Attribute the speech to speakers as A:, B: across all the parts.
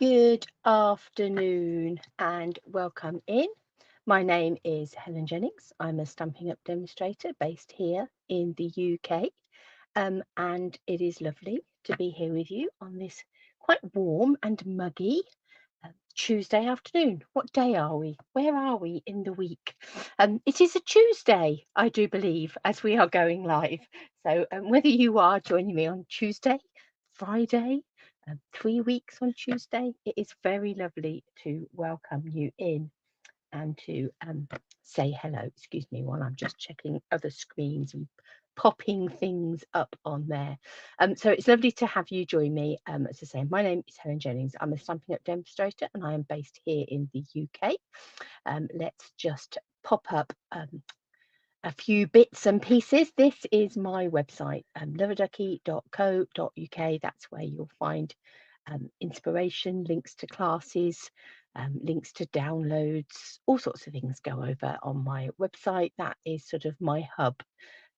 A: Good afternoon and welcome in. My name is Helen Jennings. I'm a Stampin' Up demonstrator based here in the UK. And it is lovely to be here with you on this quite warm and muggy Tuesday afternoon. What day are we? Where are we in the week? It is a Tuesday, I do believe, as we are going live. So whether you are joining me on Tuesday, Friday, 3 weeks on Tuesday, it is very lovely to welcome you in and to say hello. Excuse me while I'm just checking other screens and popping things up on there. So it's lovely to have you join me. As I say, my name is Helen Jennings. I'm a Stampin' Up demonstrator and I am based here in the UK. Let's just pop up a few bits and pieces. This is my website, Love-a-Duckie.co.uk. That's where you'll find inspiration, links to classes, links to downloads, all sorts of things go over on my website. That is sort of my hub,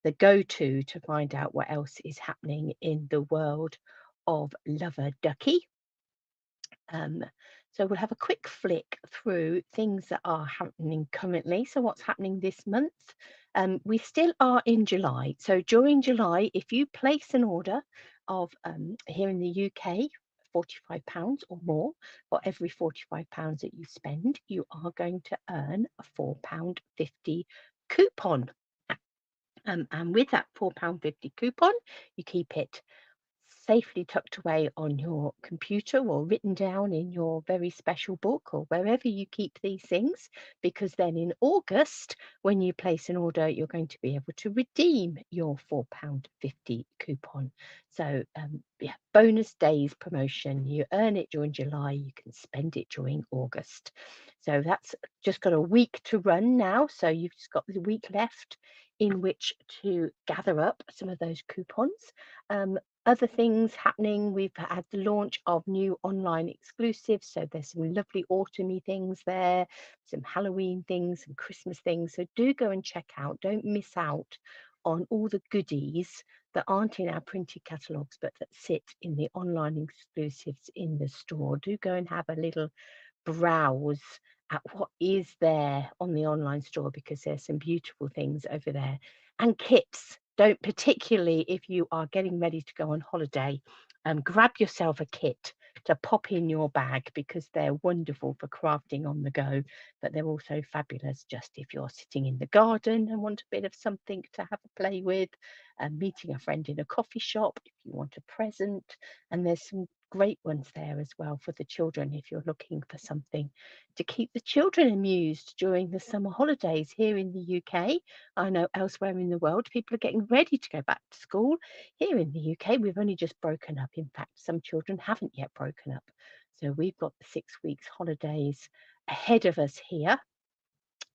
A: the go-to to find out what else is happening in the world of Love-a-Duckie. So we'll have a quick flick through things that are happening currently. So what's happening this month? We still are in July. So during July, if you place an order of here in the UK, £45 or more, for every £45 that you spend, you are going to earn a £4.50 coupon. And with that £4.50 coupon, you keep it safely tucked away on your computer or written down in your very special book or wherever you keep these things, because then in August, when you place an order, you're going to be able to redeem your £4.50 coupon. So yeah, bonus days promotion. You earn it during July, you can spend it during August. So that's just got a week to run now. So you've just got the week left in which to gather up some of those coupons. Other things happening, we've had the launch of new online exclusives. So there's some lovely autumny things there, some Halloween things, some Christmas things. So do go and check out. Don't miss out on all the goodies that aren't in our printed catalogues, but that sit in the online exclusives in the store. Do go and have a little browse at what is there on the online store, because there's some beautiful things over there. And kits, don't, particularly if you are getting ready to go on holiday, grab yourself a kit to pop in your bag, because they're wonderful for crafting on the go, but they're also fabulous just if you're sitting in the garden and want a bit of something to have a play with, and meeting a friend in a coffee shop if you want a present. And there's some great ones there as well for the children if you're looking for something to keep the children amused during the summer holidays here in the UK. I know elsewhere in the world people are getting ready to go back to school. Here in the UK, we've only just broken up. In fact, some children haven't yet broken up. So we've got the 6 weeks holidays ahead of us here.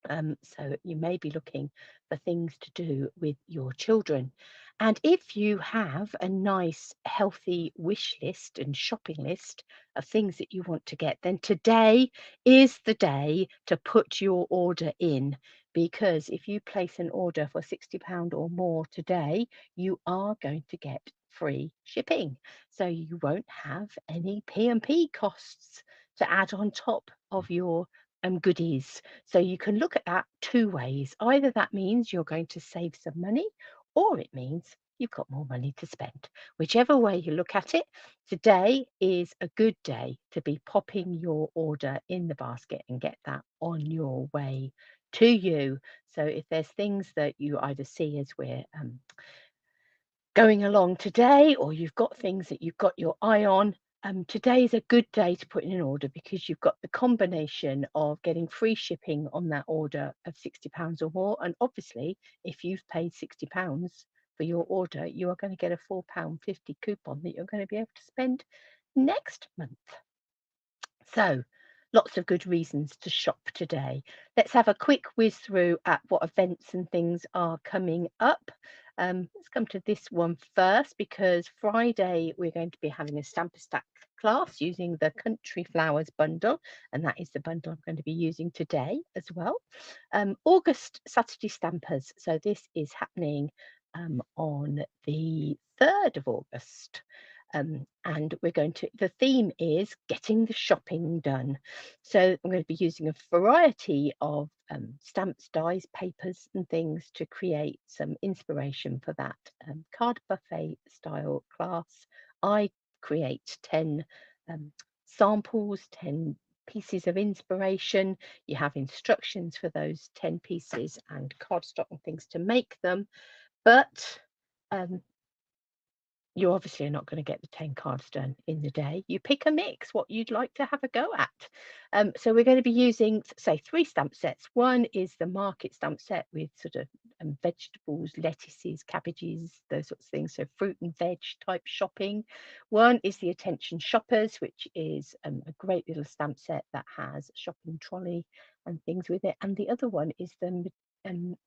A: So you may be looking for things to do with your children. And if you have a nice, healthy wish list and shopping list of things that you want to get, then today is the day to put your order in. Because if you place an order for £60 or more today, you are going to get free shipping. So you won't have any P&P costs to add on top of your goodies. So you can look at that two ways. Either that means you're going to save some money, or it means you've got more money to spend. Whichever way you look at it, today is a good day to be popping your order in the basket and get that on your way to you. So if there's things that you either see as we're going along today, or you've got things that you've got your eye on, today is a good day to put in an order, because you've got the combination of getting free shipping on that order of £60 or more. And obviously, if you've paid £60 for your order, you are going to get a £4.50 coupon that you're going to be able to spend next month. So lots of good reasons to shop today. Let's have a quick whiz through at what events and things are coming up. Let's come to this one first, because Friday we're going to be having a Stamper Stack class using the Country Flowers bundle, and that is the bundle I'm going to be using today as well. August Saturday Stampers, so this is happening on the 3rd of August. And the theme is getting the shopping done. So I'm going to be using a variety of stamps, dies, papers, and things to create some inspiration for that card buffet style class. I create 10 samples, 10 pieces of inspiration. You have instructions for those 10 pieces and cardstock and things to make them, but um, you obviously are not going to get the 10 cards done in the day. You pick a mix, what you'd like to have a go at. So we're going to be using, say, 3 stamp sets. One is the market stamp set with sort of vegetables, lettuces, cabbages, those sorts of things. So fruit and veg type shopping. One is the attention shoppers, which is a great little stamp set that has a shopping trolley and things with it. And the other one is the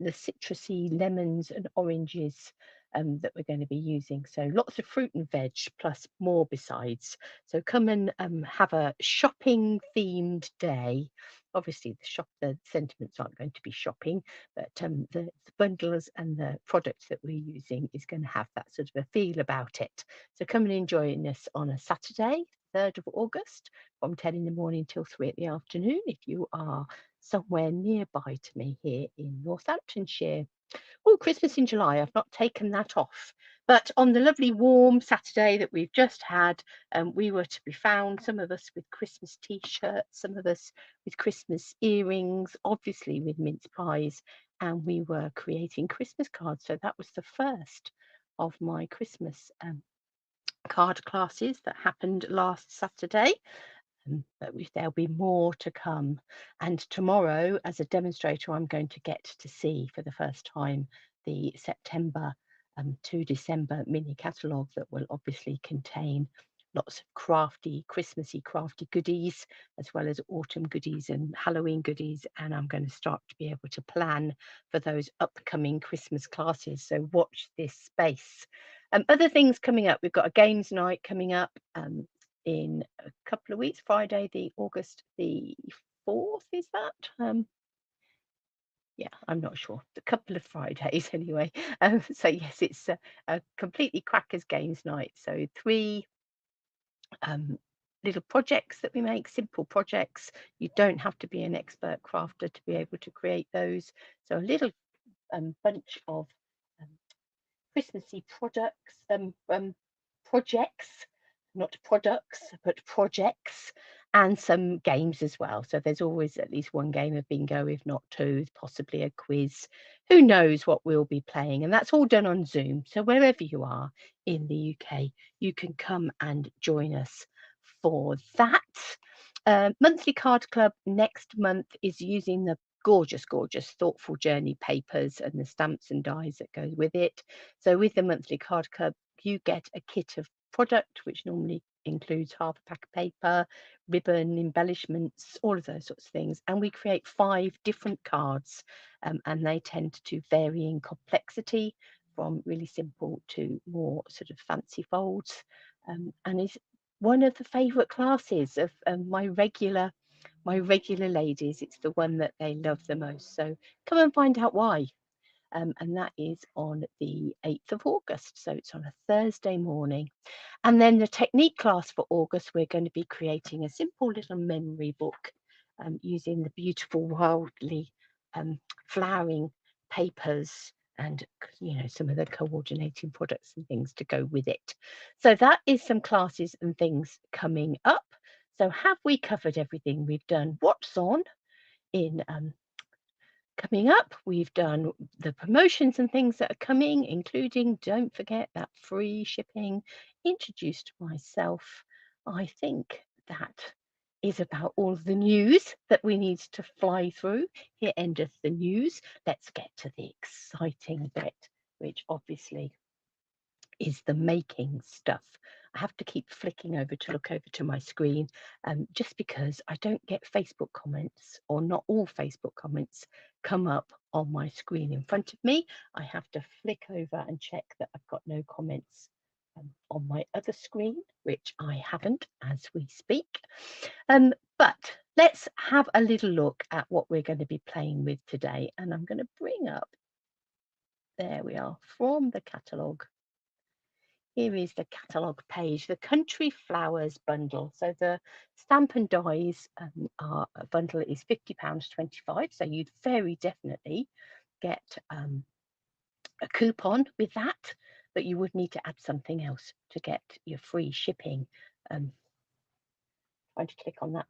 A: citrusy lemons and oranges that we're going to be using. So lots of fruit and veg plus more besides. So come and have a shopping themed day. Obviously the sentiments aren't going to be shopping, but the bundles and the products that we're using is going to have that sort of a feel about it. So come and enjoy us on a Saturday, 3rd of August, from 10 in the morning till 3 in the afternoon if you are somewhere nearby to me here in Northamptonshire. Oh, Christmas in July, I've not taken that off. But on the lovely warm Saturday that we've just had, we were to be found, some of us with Christmas t-shirts, some of us with Christmas earrings, obviously with mince pies, and we were creating Christmas cards. So that was the first of my Christmas card classes that happened last Saturday. But there'll be more to come. And tomorrow, as a demonstrator, I'm going to get to see for the first time the September to December mini catalogue that will obviously contain lots of Christmassy crafty goodies, as well as autumn goodies and Halloween goodies. And I'm going to start to be able to plan for those upcoming Christmas classes. So watch this space. Other things coming up, we've got a games night coming up in a couple of weeks, Friday, the August the 4th, is that? Yeah, I'm not sure. A couple of Fridays anyway. So yes, it's a completely crackers games night. So 3 little projects that we make, simple projects. You don't have to be an expert crafter to be able to create those. So a little bunch of um, Christmassy projects, not products, but projects, and some games as well. So there's always at least one game of bingo, if not 2, possibly a quiz. Who knows what we'll be playing? And that's all done on Zoom. So wherever you are in the UK, you can come and join us for that. Monthly Card Club next month is using the gorgeous, gorgeous Thoughtful Journey papers and the stamps and dies that go with it. So with the monthly card club, you get a kit of product, which normally includes half a pack of paper, ribbon, embellishments, all of those sorts of things. And we create 5 different cards, and they tend to vary in complexity from really simple to more sort of fancy folds, and is one of the favourite classes of my regular ladies. It's the one that they love the most. So come and find out why. And that is on the 8th of August. So it's on a Thursday morning. And then the technique class for August, we're going to be creating a simple little memory book using the beautiful, wildly flowering papers and some of the coordinating products and things to go with it. So that is some classes and things coming up. So have we covered everything? We've done what's on in coming up. We've done the promotions and things that are coming, including, don't forget, that free shipping. Introduced myself. I think that is about all of the news that we need to fly through. Here endeth the news. Let's get to the exciting bit, which obviously is the making stuff. I have to keep flicking over to look over to my screen, just because I don't get Facebook comments, or not all Facebook comments come up on my screen in front of me. I have to flick over and check that I've got no comments on my other screen, which I haven't as we speak. But let's have a little look at what we're going to be playing with today. And I'm going to bring up, there we are, from the catalogue. Here is the catalogue page, the Country Flowers bundle. So the stamp and dies are a bundle is £50.25. So you'd very definitely get a coupon with that, but you would need to add something else to get your free shipping. Trying to click on that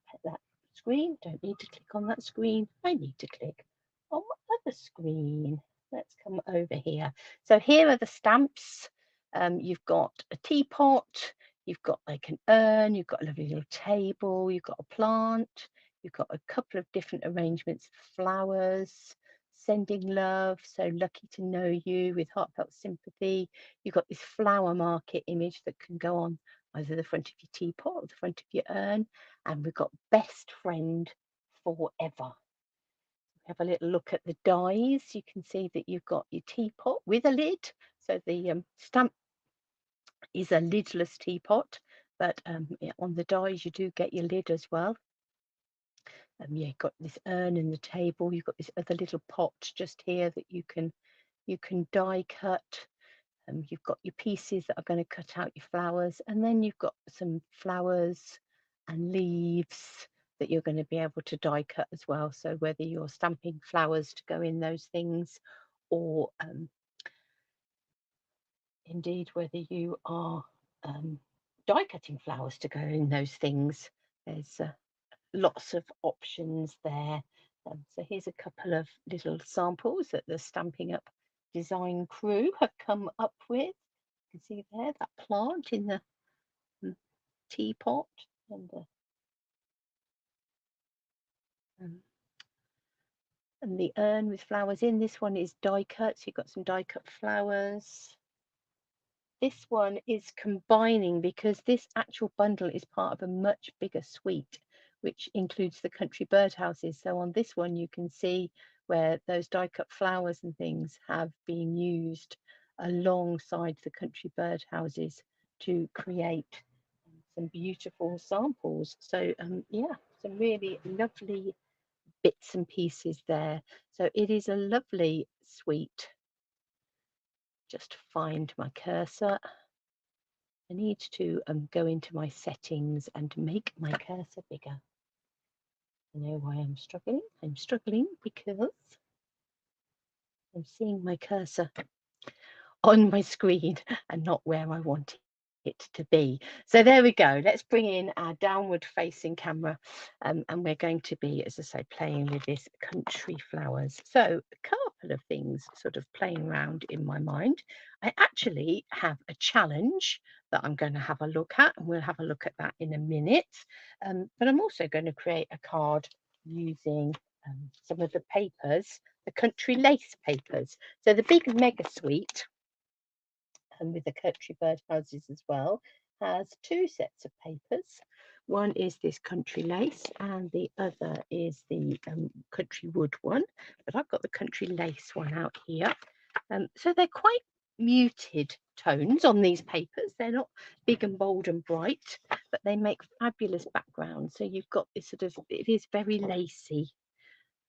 A: screen. Don't need to click on that screen. I need to click on my other screen. Let's come over here. So here are the stamps. You've got a teapot, you've got like an urn, you've got a lovely little table, you've got a plant, you've got a couple of different arrangements of flowers, sending love, so lucky to know you with heartfelt sympathy. You've got this flower market image that can go on either the front of your teapot or the front of your urn. And we've got best friend forever. Have a little look at the dies. You can see that you've got your teapot with a lid. So the stamp is a lidless teapot, but on the dies you do get your lid as well. Yeah, you've got this urn in the table. You've got this other little pot just here that you can die cut. You've got your pieces that are going to cut out your flowers, and then you've got some flowers and leaves that you're going to be able to die cut as well. So whether you're stamping flowers to go in those things, or indeed whether you are die cutting flowers to go in those things, there's lots of options there. So here's a couple of little samples that the Stamping Up design crew have come up with. You can see there that plant in the teapot and the urn with flowers in. This one is die cut, so you've got some die cut flowers. This one is combining because this actual bundle is part of a much bigger suite, which includes the country birdhouses. So on this one, you can see where those die cut flowers and things have been used alongside the country birdhouses to create some beautiful samples. So yeah, some really lovely bits and pieces there. So it is a lovely suite. Just find my cursor. I need to go into my settings and make my cursor bigger. I know why I'm struggling. I'm struggling because I'm seeing my cursor on my screen and not where I want it to be. So there we go. Let's bring in our downward facing camera and we're going to be, as I say, playing with this country flowers. So a couple of things sort of playing around in my mind. I actually have a challenge that I'm going to have a look at, and we'll have a look at that in a minute. But I'm also going to create a card using some of the papers, the country lace papers. So the big mega suite, and with the country birdhouses as well, has two sets of papers. One is this country lace and the other is the country wood one, but I've got the country lace one out here. So they're quite muted tones on these papers. They're not big and bold and bright, but they make fabulous backgrounds. So you've got this sort of, it is very lacy,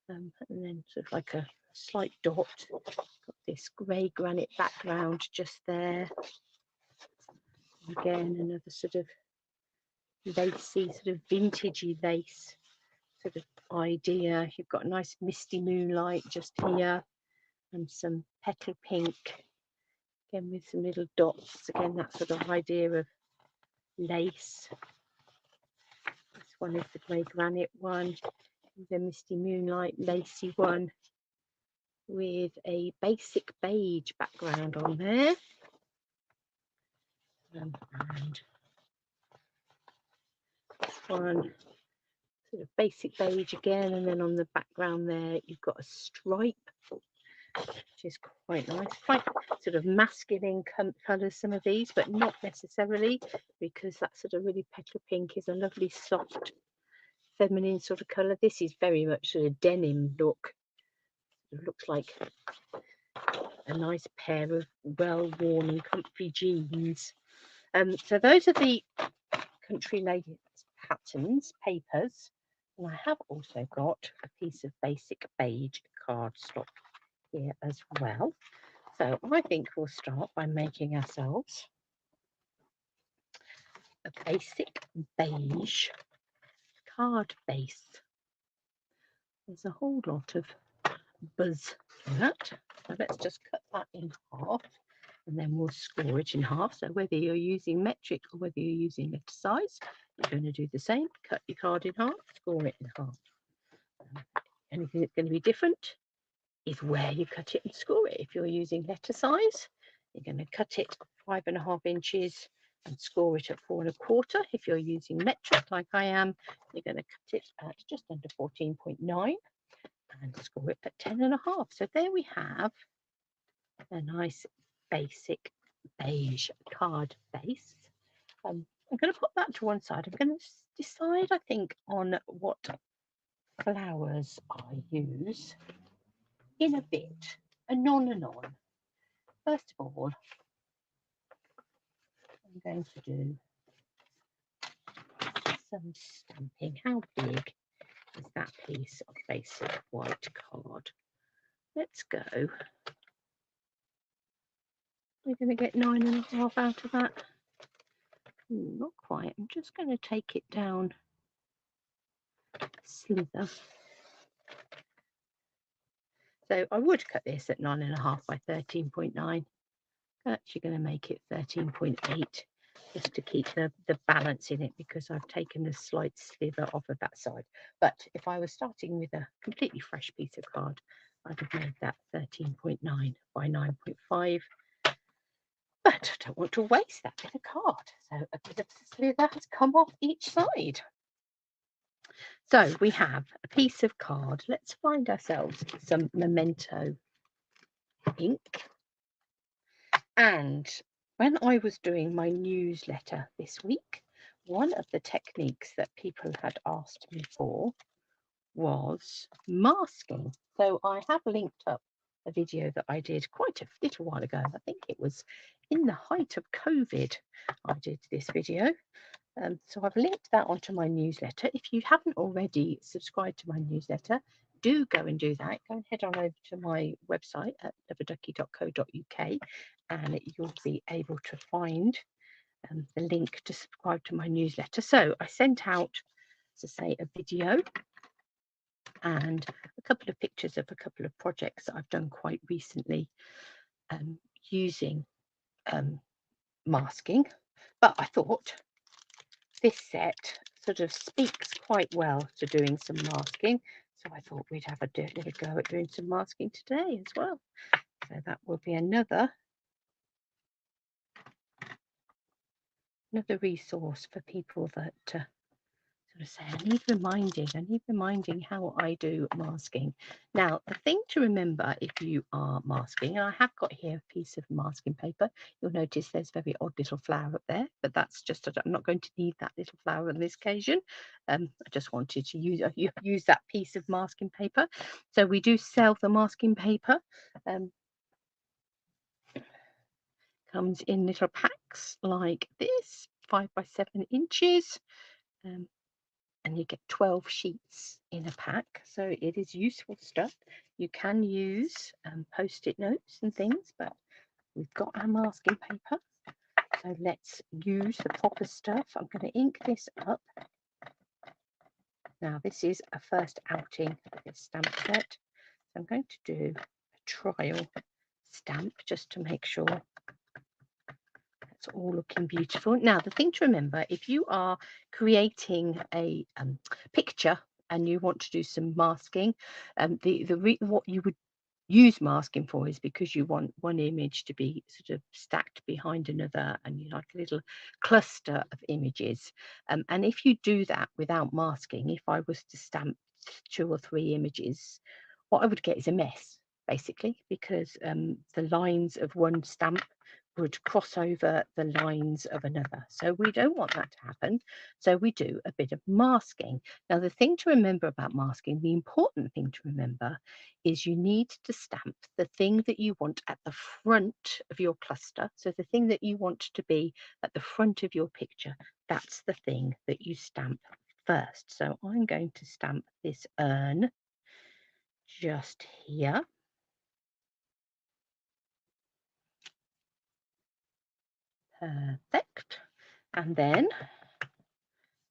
A: and then sort of like a slight dot. Got this grey granite background just there. Again, another sort of lacy, sort of vintagey lace sort of idea. You've got a nice misty moonlight just here and some petal pink, again with some little dots. Again, that sort of idea of lace. This one is the grey granite one, the misty moonlight lacy one with a basic beige background on there. And this one, sort of basic beige again, and then on the background there you've got a stripe, which is quite nice, quite sort of masculine colours, some of these, but not necessarily, because that sort of really petal pink is a lovely soft feminine sort of colour. This is very much sort of denim look. It looks like a nice pair of well-worn and comfy jeans. So those are the country lace patterns, papers, and I have also got a piece of basic beige cardstock here as well. So I think we'll start by making ourselves a basic beige card base. There's a whole lot of buzz in that. So let's just cut that in half, and then we'll score it in half. So whether you're using metric or whether you're using letter size, you're going to do the same. Cut your card in half, score it in half. Anything that's going to be different is where you cut it and score it. If you're using letter size, you're going to cut it 5.5 inches and score it at 4.25. If you're using metric like I am, you're going to cut it at just under 14.9 and score it at 10.5. So there we have a nice basic beige card base. I'm going to put that to one side. I'm going to decide, I think, on what flowers I use in a bit, anon. First of all, I'm going to do some stamping. How big is that piece of basic white card? Let's go. We're going to get 9.5 out of that. Not quite. I'm just going to take it down a slither. So I would cut this at 9.5 by 13.9. I'm actually going to make it 13.8 just to keep the balance in it, because I've taken a slight slither off of that side. But if I was starting with a completely fresh piece of card, I'd have made that 13.9 by 9.5. But I don't want to waste that bit of card. So a bit of slither has come off each side. So we have a piece of card. Let's find ourselves some Memento ink. And when I was doing my newsletter this week, one of the techniques that people had asked me for was masking. So I have linked up a video that I did quite a little while ago. I think it was in the height of COVID I did this video. So I've linked that onto my newsletter. If you haven't already subscribed to my newsletter, do go and do that. Go and head on over to my website at loveaduckie.co.uk, and you'll be able to find the link to subscribe to my newsletter. So I sent out, as I say, a video and a couple of pictures of a couple of projects that I've done quite recently using masking. But I thought this set sort of speaks quite well to doing some masking, so I thought we'd have a little go at doing some masking today as well. So that will be another resource for people that sort of say, I need reminding how I do masking. Now, the thing to remember if you are masking, and I have got here a piece of masking paper, you'll notice there's a very odd little flower up there, but that's just, I'm not going to need that little flower on this occasion. I just wanted to use that piece of masking paper. So we do sell the masking paper. Comes in little packs like this, 5 by 7 inches. And you get 12 sheets in a pack, so it is useful stuff. You can use post-it notes and things, but we've got our masking paper, so let's use the proper stuff. I'm going to ink this up. Now this is a first outing for this stamp set, so I'm going to do a trial stamp just to make sure it's all looking beautiful. Now, the thing to remember, if you are creating a picture and you want to do some masking, what you would use masking for is because you want one image to be sort of stacked behind another, and you like a little cluster of images. And if you do that without masking, if I was to stamp 2 or 3 images, what I would get is a mess, basically, because the lines of one stamp would cross over the lines of another. So we don't want that to happen. So we do a bit of masking. Now, the thing to remember about masking, the important thing to remember, is you need to stamp the thing that you want at the front of your cluster. So the thing that you want to be at the front of your picture, that's the thing that you stamp first. So I'm going to stamp this urn just here. Perfect. And then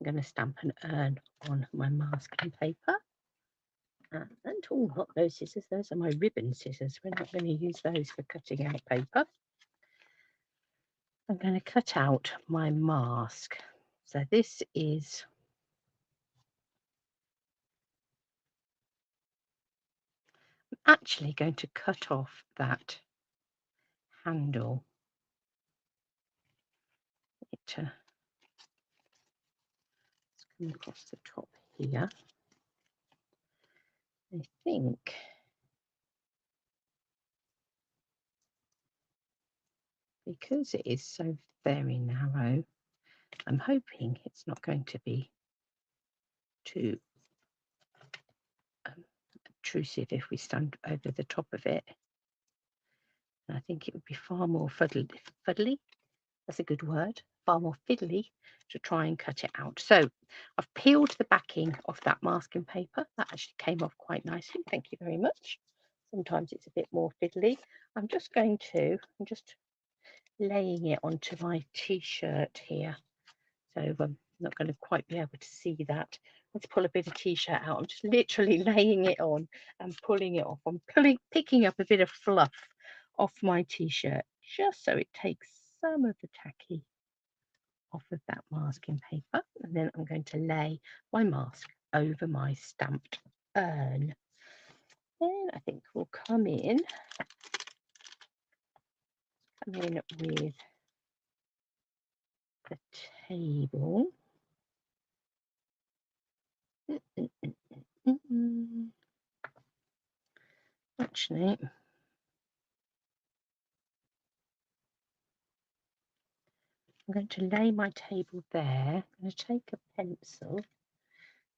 A: I'm going to stamp an urn on my masking paper. And oh, not those scissors, those are my ribbon scissors. We're not going to use those for cutting out paper. I'm going to cut out my mask. So this is actually going to cut off that handle. It's come across the top here. I think because it is so very narrow, I'm hoping it's not going to be too obtrusive if we stand over the top of it. And I think it would be far more fuddly, that's a good word, far more fiddly to try and cut it out. So I've peeled the backing of that masking paper. That actually came off quite nicely. Thank you very much. Sometimes it's a bit more fiddly. I'm just laying it onto my t-shirt here. So I'm not going to quite be able to see that. Let's pull a bit of t-shirt out. I'm just literally laying it on and pulling it off. I'm picking up a bit of fluff off my t-shirt just so it takes some of the tacky off of that masking paper, and then I'm going to lay my mask over my stamped urn. Then I think we'll come in with the table. Actually, I'm going to lay my table there. I'm going to take a pencil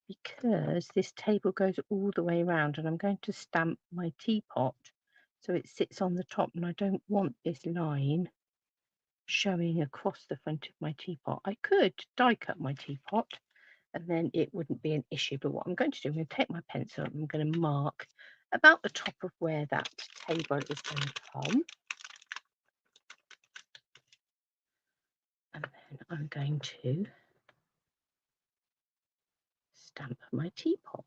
A: because this table goes all the way around, and I'm going to stamp my teapot so it sits on the top, and I don't want this line showing across the front of my teapot. I could die cut my teapot and then it wouldn't be an issue, but what I'm going to do, I'm going to take my pencil and I'm going to mark about the top of where that table is going to come. And then I'm going to stamp my teapot.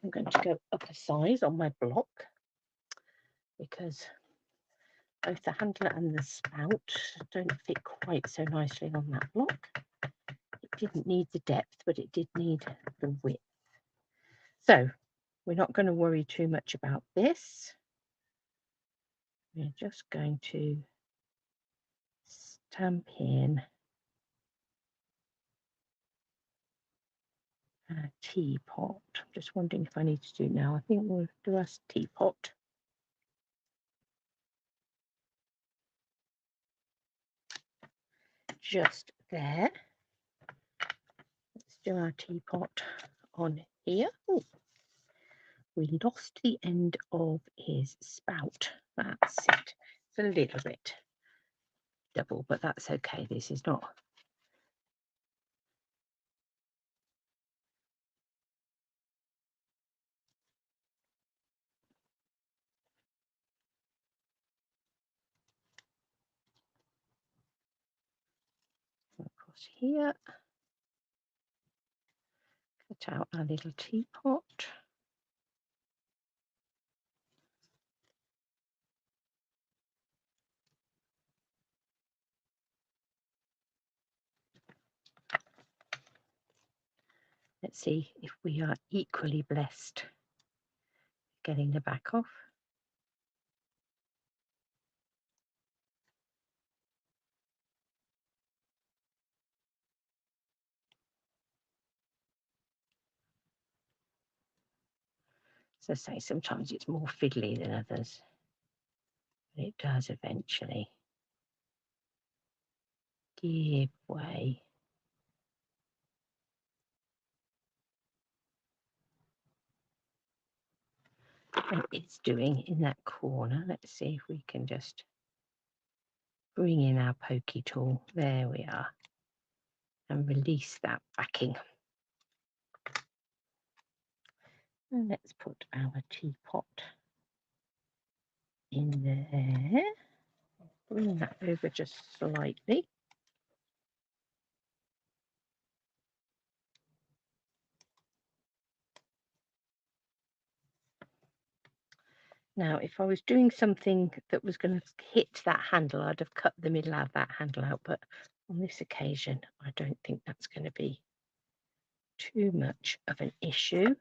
A: I'm going to go up a size on my block because both the handle and the spout don't fit quite so nicely on that block. It didn't need the depth, but it did need the width. So we're not going to worry too much about this. We're just going to stamp in a teapot. I'm just wondering if I need to do it now. I think we'll do a teapot. Just there. Let's do our teapot on here. Ooh, we lost the end of his spout. That's it. It's a little bit double, but that's okay. This is not. Across here. Cut out our little teapot. Let's see if we are equally blessed getting the back off. As I say, sometimes it's more fiddly than others, but it does eventually give way. And it's doing in that corner. Let's see if we can just bring in our pokey tool. There we are. And release that backing. And let's put our teapot in there. Bring that over just slightly. Now, if I was doing something that was going to hit that handle, I'd have cut the middle of that handle out, but on this occasion, I don't think that's going to be too much of an issue.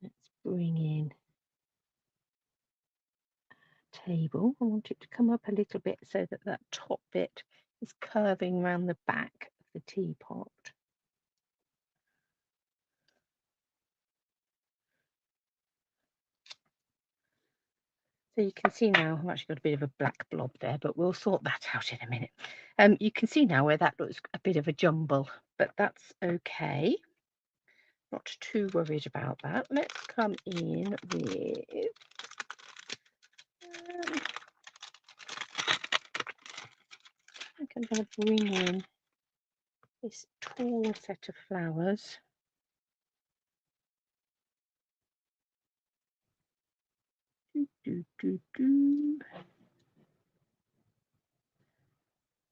A: Let's bring in a table. I want it to come up a little bit so that that top bit is curving around the back of the teapot. So you can see now, I've actually got a bit of a black blob there, but we'll sort that out in a minute. You can see now where that looks a bit of a jumble, but that's okay. Not too worried about that. Let's come in with I think I'm going to bring in this tall set of flowers. I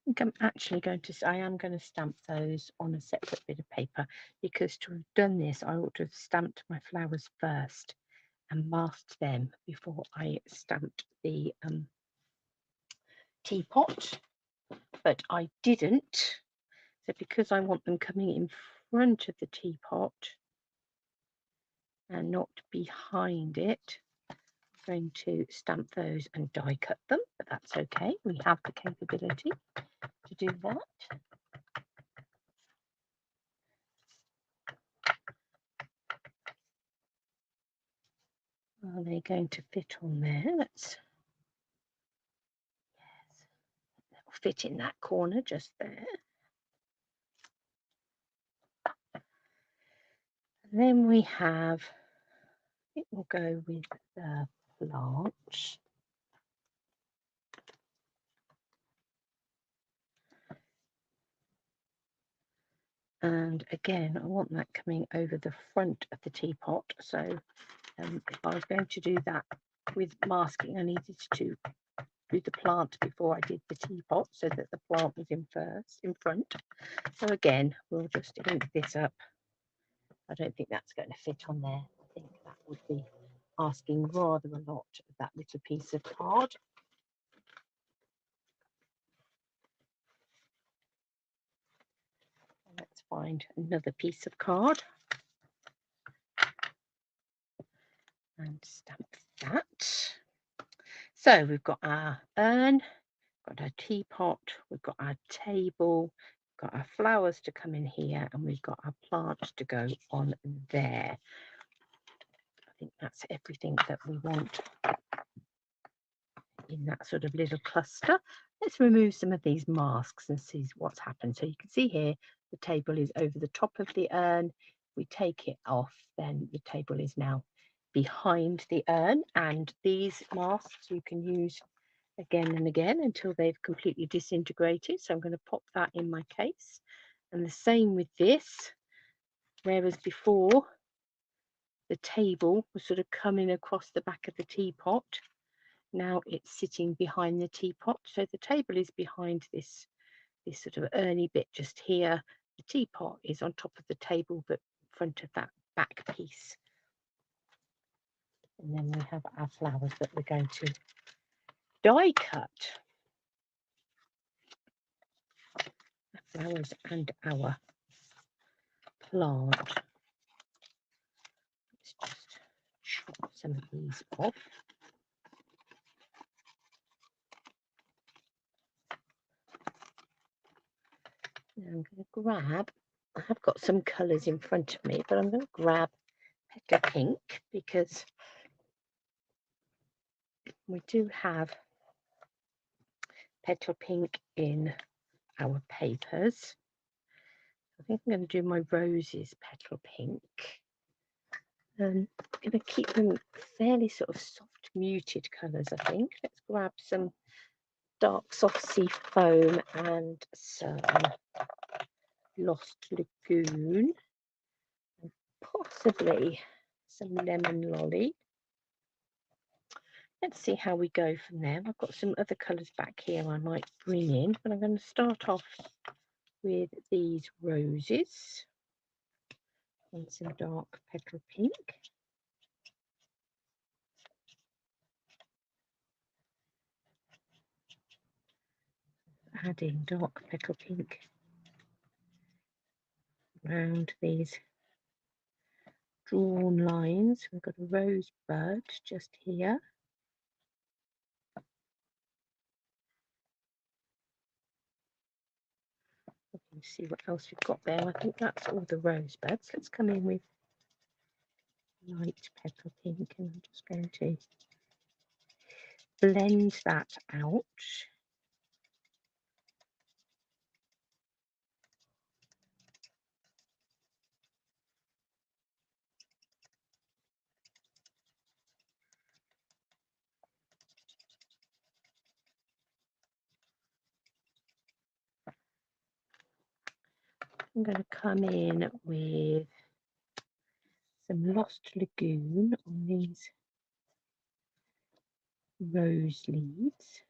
A: think I'm actually going to, I am going to stamp those on a separate bit of paper, because to have done this, I ought to have stamped my flowers first and masked them before I stamped the teapot, but I didn't. So because I want them coming in front of the teapot and not behind it, I'm going to stamp those and die cut them, but that's okay. We have the capability to do that. Are they going to fit on there? Let's, yes, they'll fit in that corner just there. And then we have, it will go with the plants. And again, I want that coming over the front of the teapot. So if I was going to do that with masking, I needed to do the plant before I did the teapot, so that the plant was in front. So again, we'll just ink this up. I don't think that's going to fit on there. I think that would be asking rather a lot of that little piece of card. Let's find another piece of card and stamp that. So we've got our urn, got our teapot, we've got our table, we've got our flowers to come in here, and we've got our plants to go on there. I think that's everything that we want in that sort of little cluster. Let's remove some of these masks and see what's happened. So you can see here the table is over the top of the urn. We take it off, then the table is now behind the urn, and these masks you can use again and again until they've completely disintegrated. So I'm going to pop that in my case, and the same with this. Whereas before the table was sort of coming across the back of the teapot, now it's sitting behind the teapot. So the table is behind this sort of urny bit just here. The teapot is on top of the table, but in front of that back piece. And then we have our flowers that we're going to die cut. Our flowers and our plant. Let's just chop some of these off. Now I'm going to grab, I have got some colours in front of me, but I'm going to grab Petal Pink, because we do have Petal Pink in our papers. I think I'm going to do my roses Petal Pink. I'm going to keep them fairly sort of soft, muted colours, I think. Let's grab some dark soft sea foam and some Lost Lagoon, and possibly some lemon lolly. Let's see how we go from there. I've got some other colours back here I might bring in, but I'm going to start off with these roses. and some dark petal pink. Adding dark petal pink around these drawn lines. We've got a rosebud just here. Let's see what else we've got there. I think that's all the rosebuds. Let's come in with light petal pink, and I'm just going to blend that out. I'm going to come in with some Lost Lagoon on these rose leaves.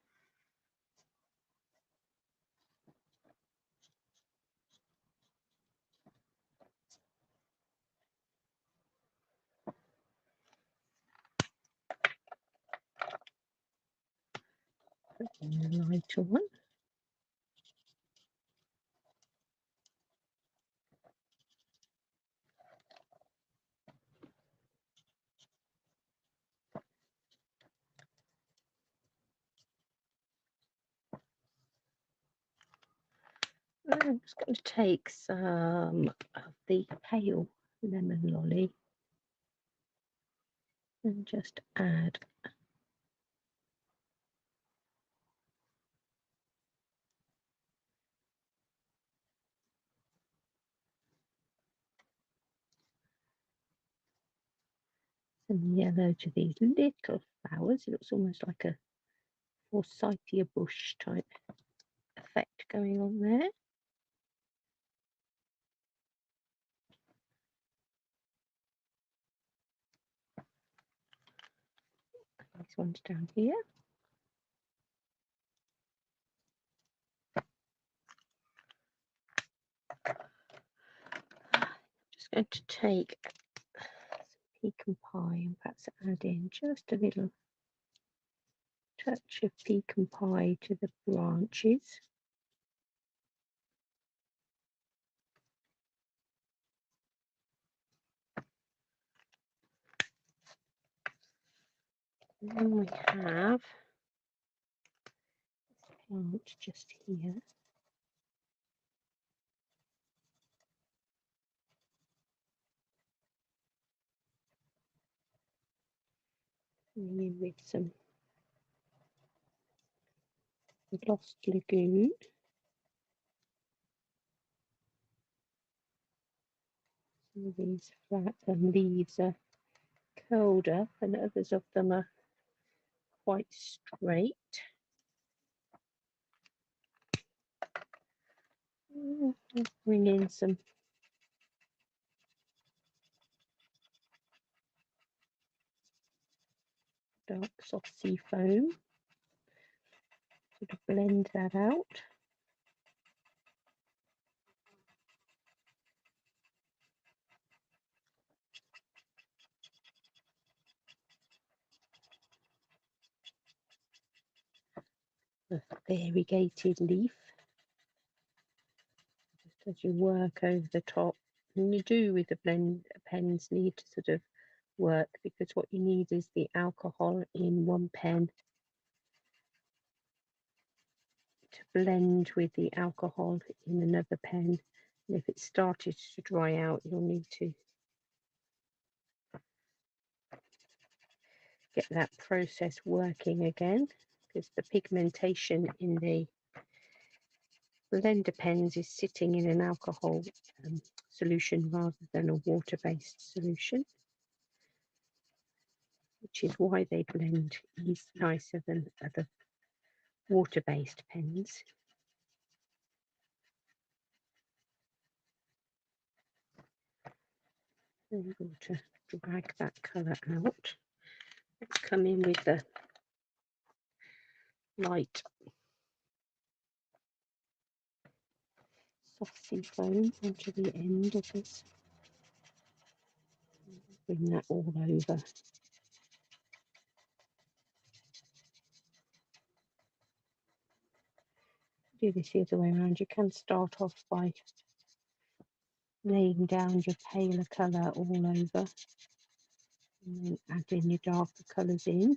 A: Put in the lighter one. I'm just going to take some of the pale lemon lolly and just add some yellow to these little flowers. It looks almost like a forsythia bush type effect going on there. These ones down here. Just going to take some pecan pie and perhaps add in just a little touch of pecan pie to the branches. And then we have this plant just here. Coming in with some Lost Lagoon. Some of these flat leaves are curled up and others of them are quite straight. Bring in some dark soft sea foam, sort of blend that out. The variegated leaf, just as you work over the top. And you do with the blend pens need to sort of work, because what you need is the alcohol in one pen to blend with the alcohol in another pen. And if it started to dry out, you'll need to get that process working again, because the pigmentation in the blender pens is sitting in an alcohol solution rather than a water-based solution, which is why they blend nicer than other water-based pens. I'm going to drag that colour out. Let's come in with the light soft sea foam onto the end of this Bring that all over. Do this the other way around. You can start off by laying down your paler colour all over and then adding your darker colours in.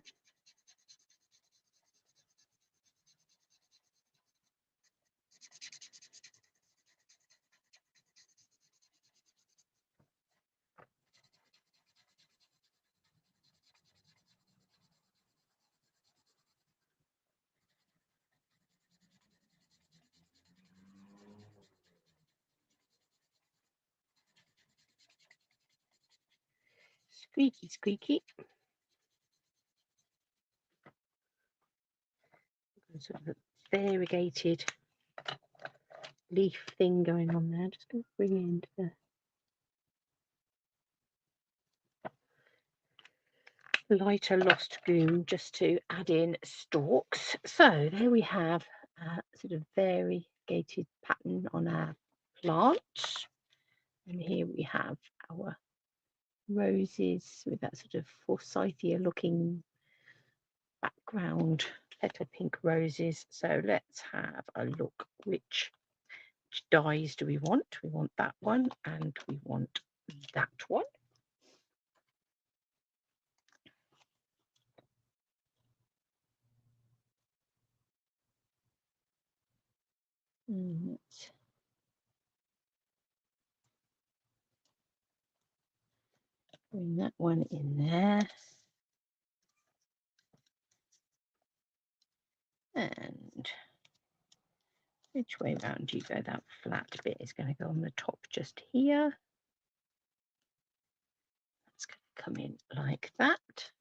A: Squeaky, squeaky. Sort of a variegated leaf thing going on there. Just going to bring in the lighter lost gloom just to add in stalks. So there we have a sort of variegated pattern on our plant. And here we have our roses with that sort of forsythia looking background, petal pink roses. So let's have a look. Which dies do we want? We want that one and we want that one. Let's bring that one in there. And which way round do you go? That flat bit is going to go on the top just here. That's going to come in like that.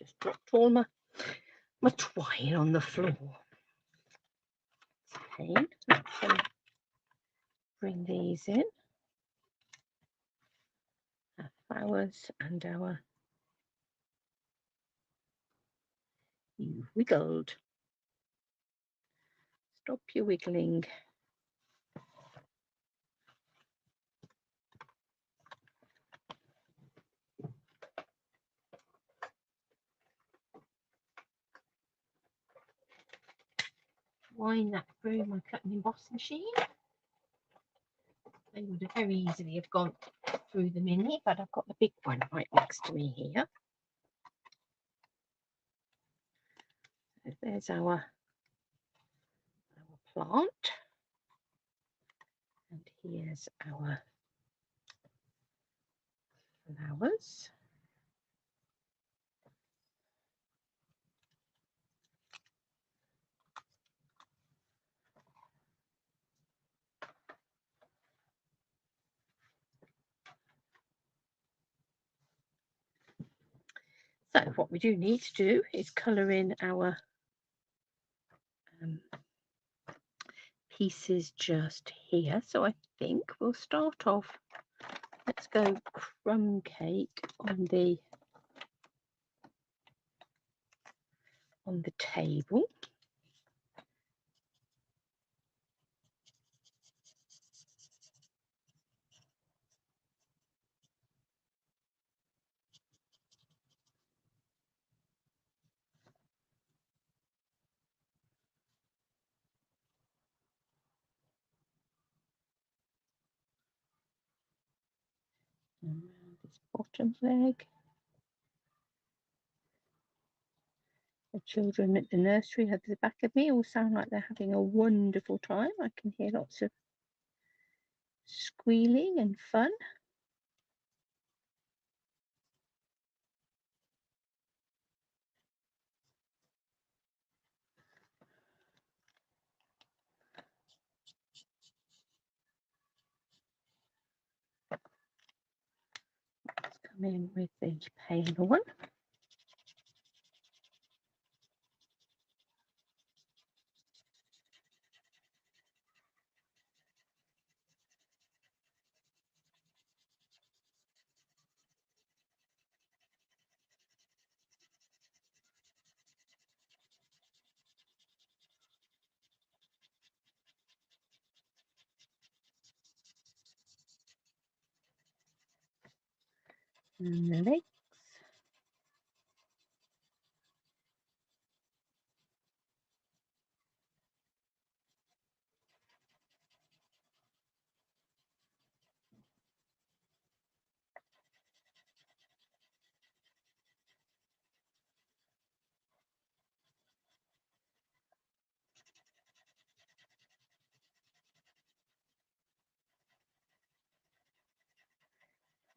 A: Just dropped all my twine on the floor. Pain. Let's bring these in. Our flowers and our... You've wiggled. Stop your wiggling. Wind that through my cutting and emboss machine. They would have very easily have gone through the mini, but I've got the big one right next to me here. So there's our plant. And here's our flowers. So what we do need to do is colour in our pieces just here. So I think we'll start off, let's go crumb cake on the table. And around this bottom leg. The children at the nursery at the back of me all sound like they're having a wonderful time. I can hear lots of squealing and fun. Let's come in with the paler one. And the legs.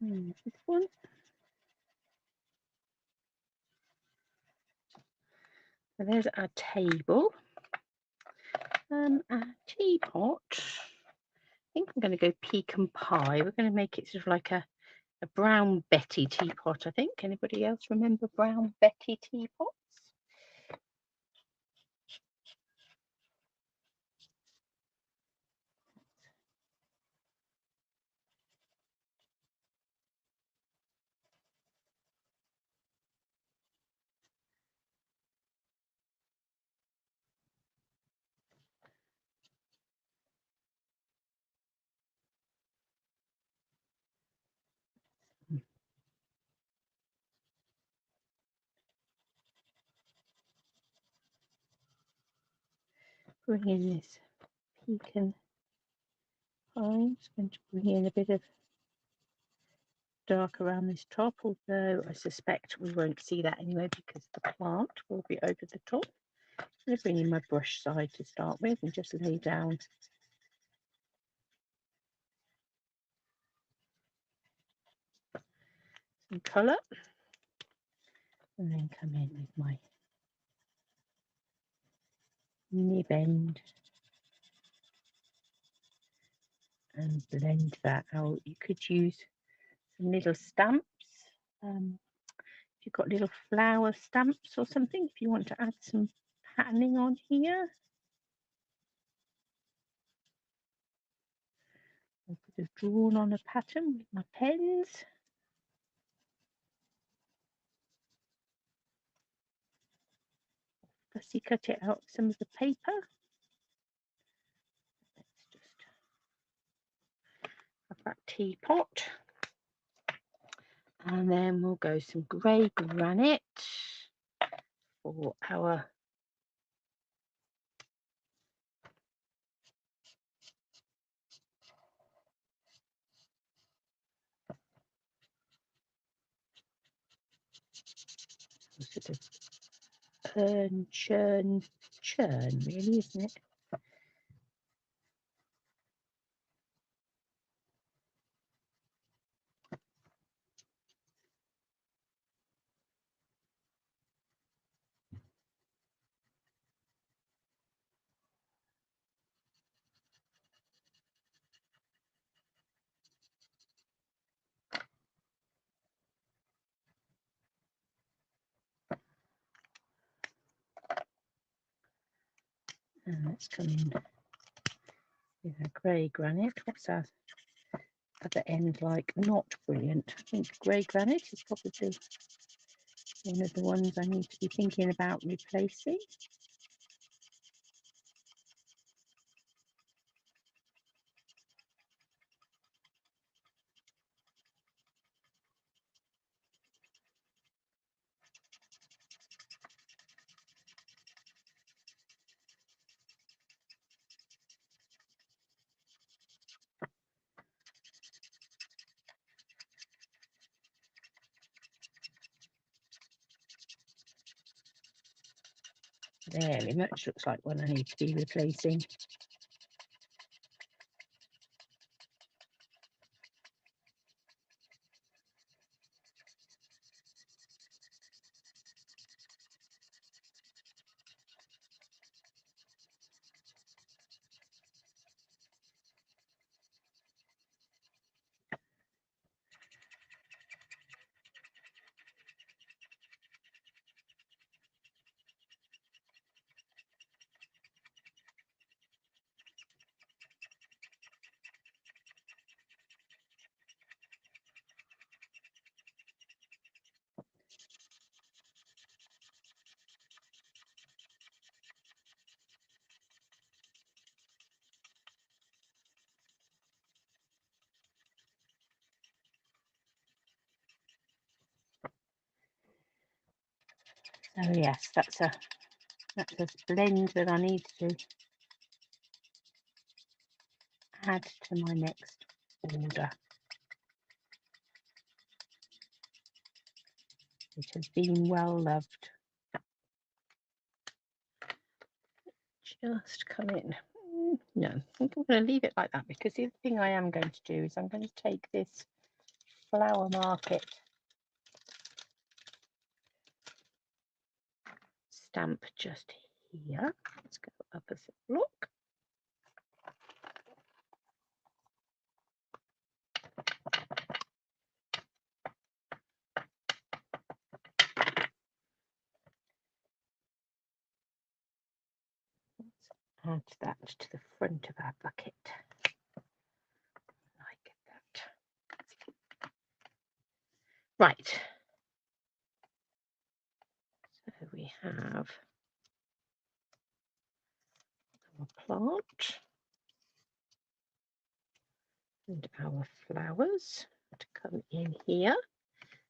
A: And this one. So there's our table. Our teapot. I think I'm going to go pecan pie. We're going to make it sort of like a Brown Betty teapot, I think. Anybody else remember Brown Betty teapots? Bring in this pecan pie. I'm just going to bring in a bit of dark around this top, although I suspect we won't see that anyway because the plant will be over the top. I'm going to bring in my brush side to start with and just lay down some colour, and then come in with my nib end and blend that out. You could use some little stamps. If you've got little flower stamps or something, if you want to add some patterning on here. I could have drawn on a pattern with my pens. Fussy cut it out of some of the paper. Let's just have that teapot. And then we'll go some grey granite for our sort of churn, really, isn't it? And let's come in with our grey granite. What's our other end like? Not brilliant. I think grey granite is probably one of the ones I need to be thinking about replacing. Very much looks like one I need to be replacing. So yes, that's a blend that I need to add to my next order. It has been well loved. Just come in. No, I'm going to leave it like that, because the other thing I am going to do is I'm going to take this Flower Market stamp just here. Let's go up a look. Add that to the front of our bucket, like that. Right, so we have our plant and our flowers to come in here.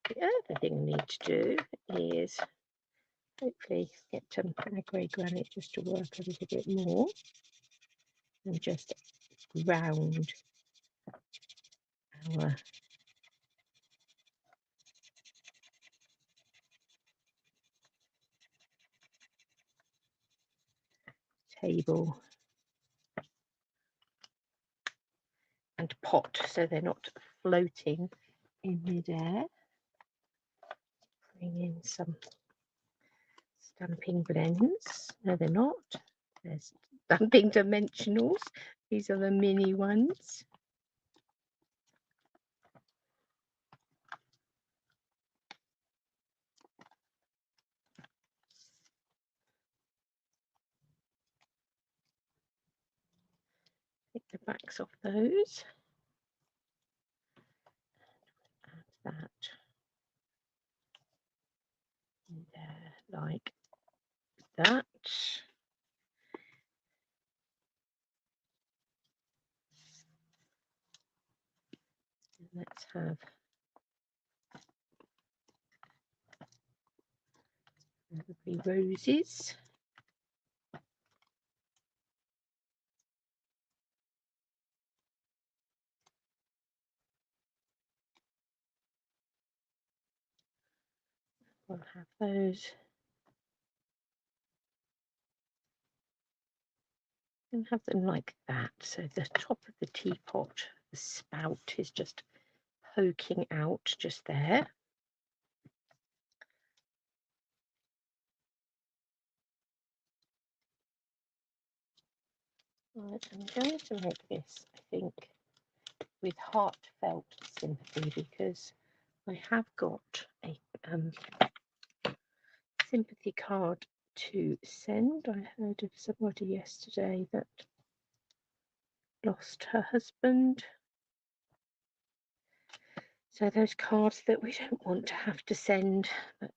A: The other thing we need to do is hopefully get my grey granite just to work a little bit more, and just round our table and pot so they're not floating in midair. Bring in some stamping blends. No, they're not. There's stamping dimensionals. These are the mini ones. Take the backs off those. Add that in there like that. And let's have lovely roses. We'll have those. And have them like that. So the top of the teapot, the spout is just poking out just there. Right, I'm going to make this, I think, with heartfelt sympathy, because I have got a sympathy card to send. I heard of somebody yesterday that lost her husband. So those cards that we don't want to have to send, but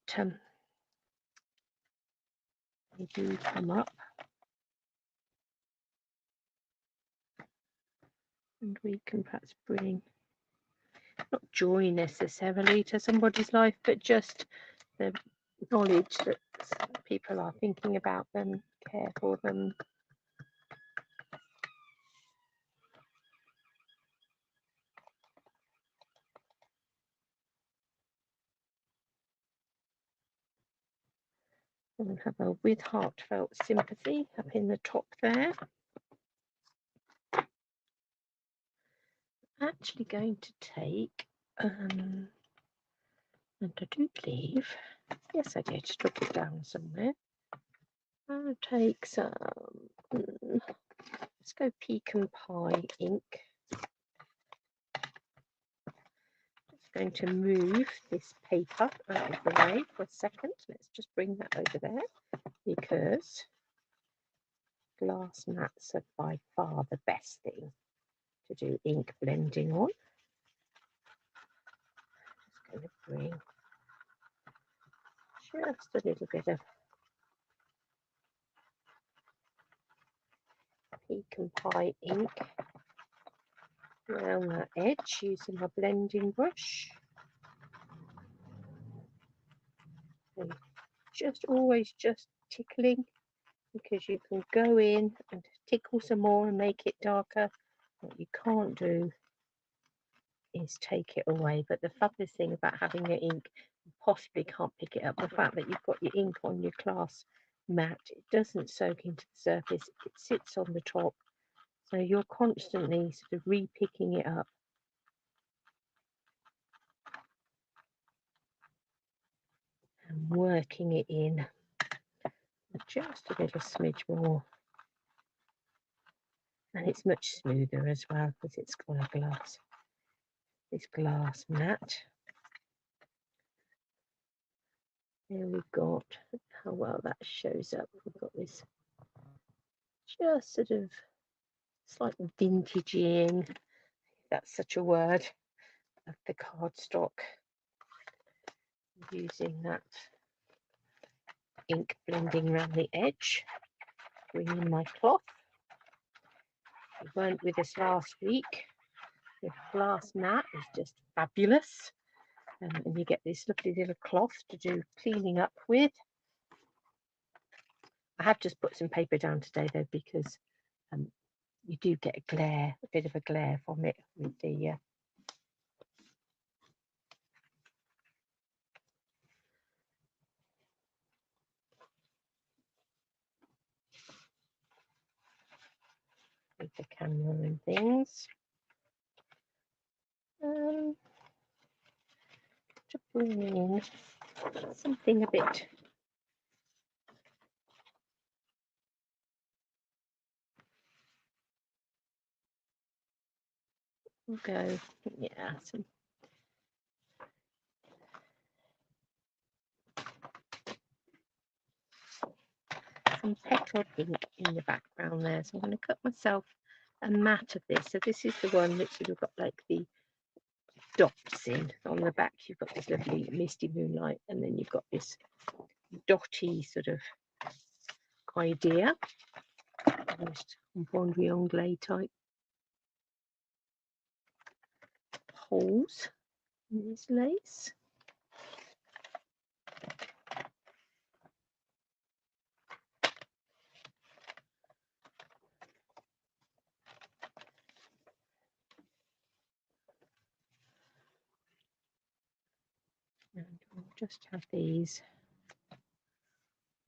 A: they do come up. And we can perhaps bring, not joy necessarily to somebody's life, but just the knowledge that people are thinking about them, care for them. And we have a with heartfelt sympathy up in the top there. I'm actually going to take, and I do believe, yes I did, drop it down somewhere. I'll take some, let's go pecan pie ink. Just going to move this paper out of the way for a second. Let's just bring that over there, because glass mats are by far the best thing to do ink blending on. Just going to bring just a little bit of pecan pie ink around that edge using my blending brush. And just always just tickling, because you can go in and tickle some more and make it darker. What you can't do is take it away. But the fabulous thing about having your ink, you possibly can't pick it up, the fact that you've got your ink on your class mat, it doesn't soak into the surface, it sits on the top, so you're constantly sort of re-picking it up. And working it in just a little smidge more, and it's much smoother as well because it's got a glass mat. Here we've got how well that shows up. We've got this just sort of slight vintaging, if that's such a word, of the cardstock, using that ink blending around the edge. Bringing my cloth. If you weren't with us last week, the glass mat is just fabulous, and you get this lovely little cloth to do cleaning up with. I have just put some paper down today though, because you do get a bit of a glare from it with the camera and things. To bring in something a bit some petal pink in the background there. So I'm going to cut myself a mat of this. So this is the one that sort of got like the dots in. On the back you've got this lovely misty moonlight, and then you've got this dotty sort of idea, almost bon anglais type holes in this lace. And we'll just have these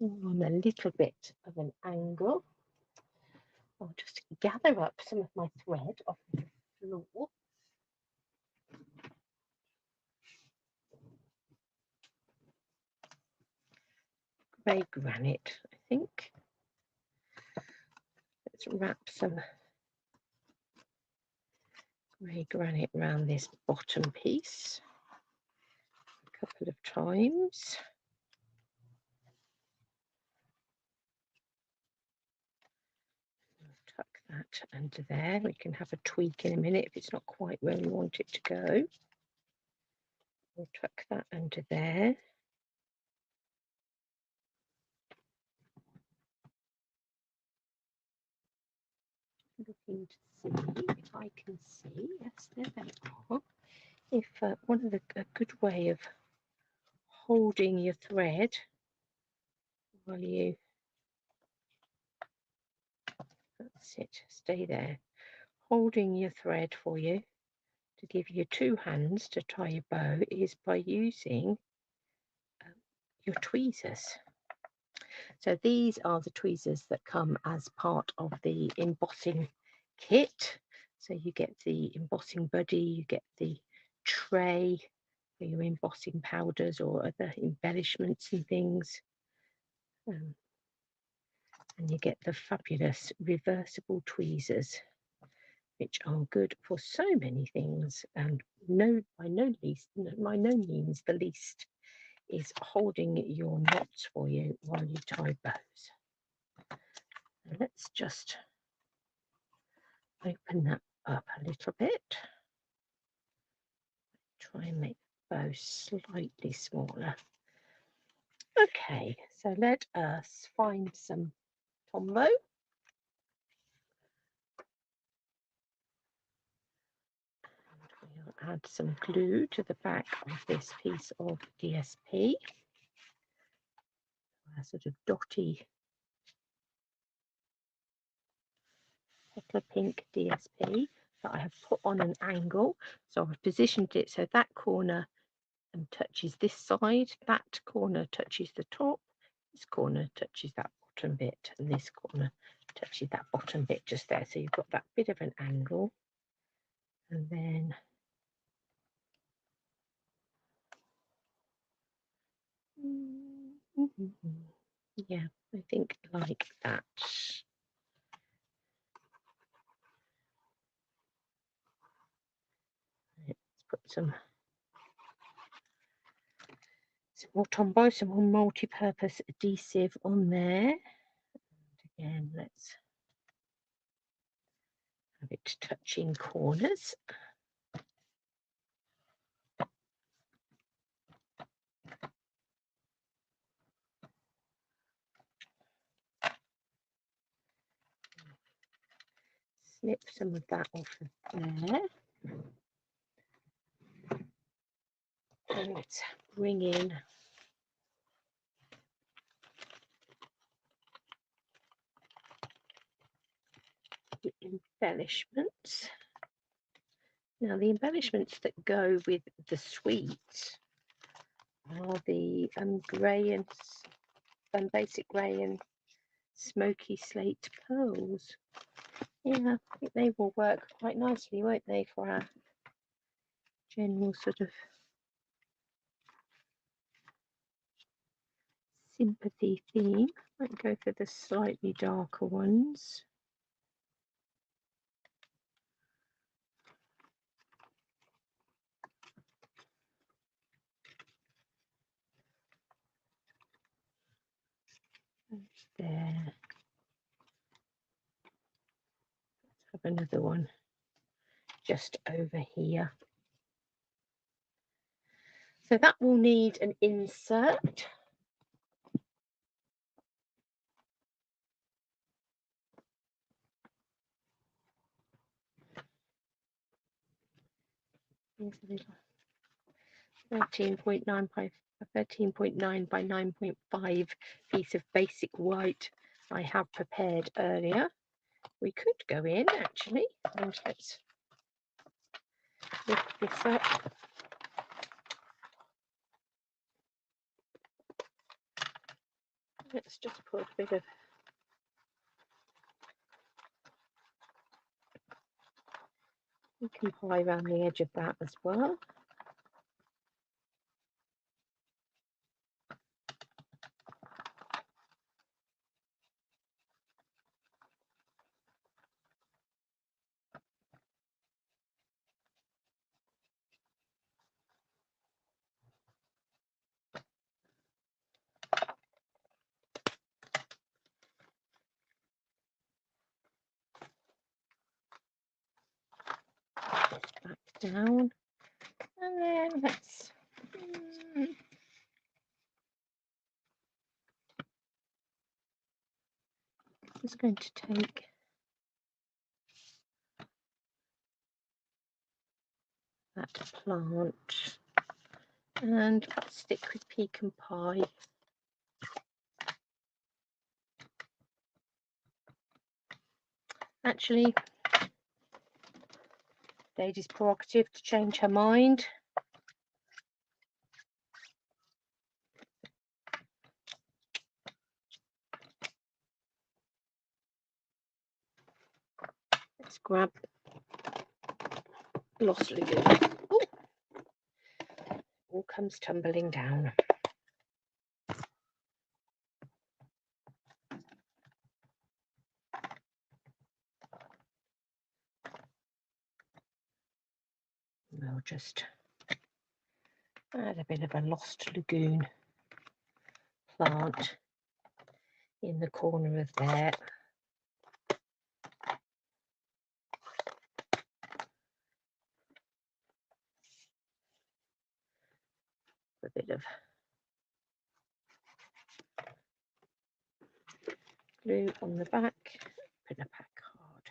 A: all on a little bit of an angle. I'll just gather up some of my thread off the floor. Grey granite, I think. Let's wrap some grey granite around this bottom piece a couple of times. Tuck that under there. We can have a tweak in a minute if it's not quite where we want it to go. We'll tuck that under there. Looking to see if I can see. Yes, there they are. If one of a good way of holding your thread while you, that's it, stay there, holding your thread for you to give you two hands to tie your bow is by using your tweezers. So these are the tweezers that come as part of the embossing kit. So you get the embossing buddy, you get the tray for your embossing powders or other embellishments and things. And you get the fabulous reversible tweezers, which are good for so many things, and by no means the least is holding your knots for you while you tie bows. So let's just open that up a little bit. Try and make the bow slightly smaller. Okay, so let us find some Tombow. We'll add some glue to the back of this piece of DSP. sort of dotty Petal Pink DSP that I have put on an angle. So I've positioned it so that corner touches this side, that corner touches the top, this corner touches that bottom bit, and this corner touches that bottom bit just there. So you've got that bit of an angle. And then yeah, I think like that. Let's put some more Tombow, some more multi-purpose adhesive on there. And again, let's have it touching corners. Snip some of that off of there. And let's bring in the embellishments. Now the embellishments that go with the suite are the grey and basic grey and smoky slate pearls. Yeah, I think they will work quite nicely, won't they, for our general sort of sympathy theme. Might go for the slightly darker ones. There. Let's have another one just over here. So that will need an insert. Here's a little 13.9 by 13.9 by 9.5 piece of basic white I have prepared earlier. We could go in actually, and let's lift this up. Let's just put a bit of we can pie around the edge of that as well. Back down, and then let's just going to take that plant and stick with pecan pie. Actually, Lady's prerogative to change her mind. Let's grab Lost Lagoon. Ooh. All comes tumbling down. We'll just add a bit of a Lost Lagoon plant in the corner of there. A bit of glue on the back, put a pack card.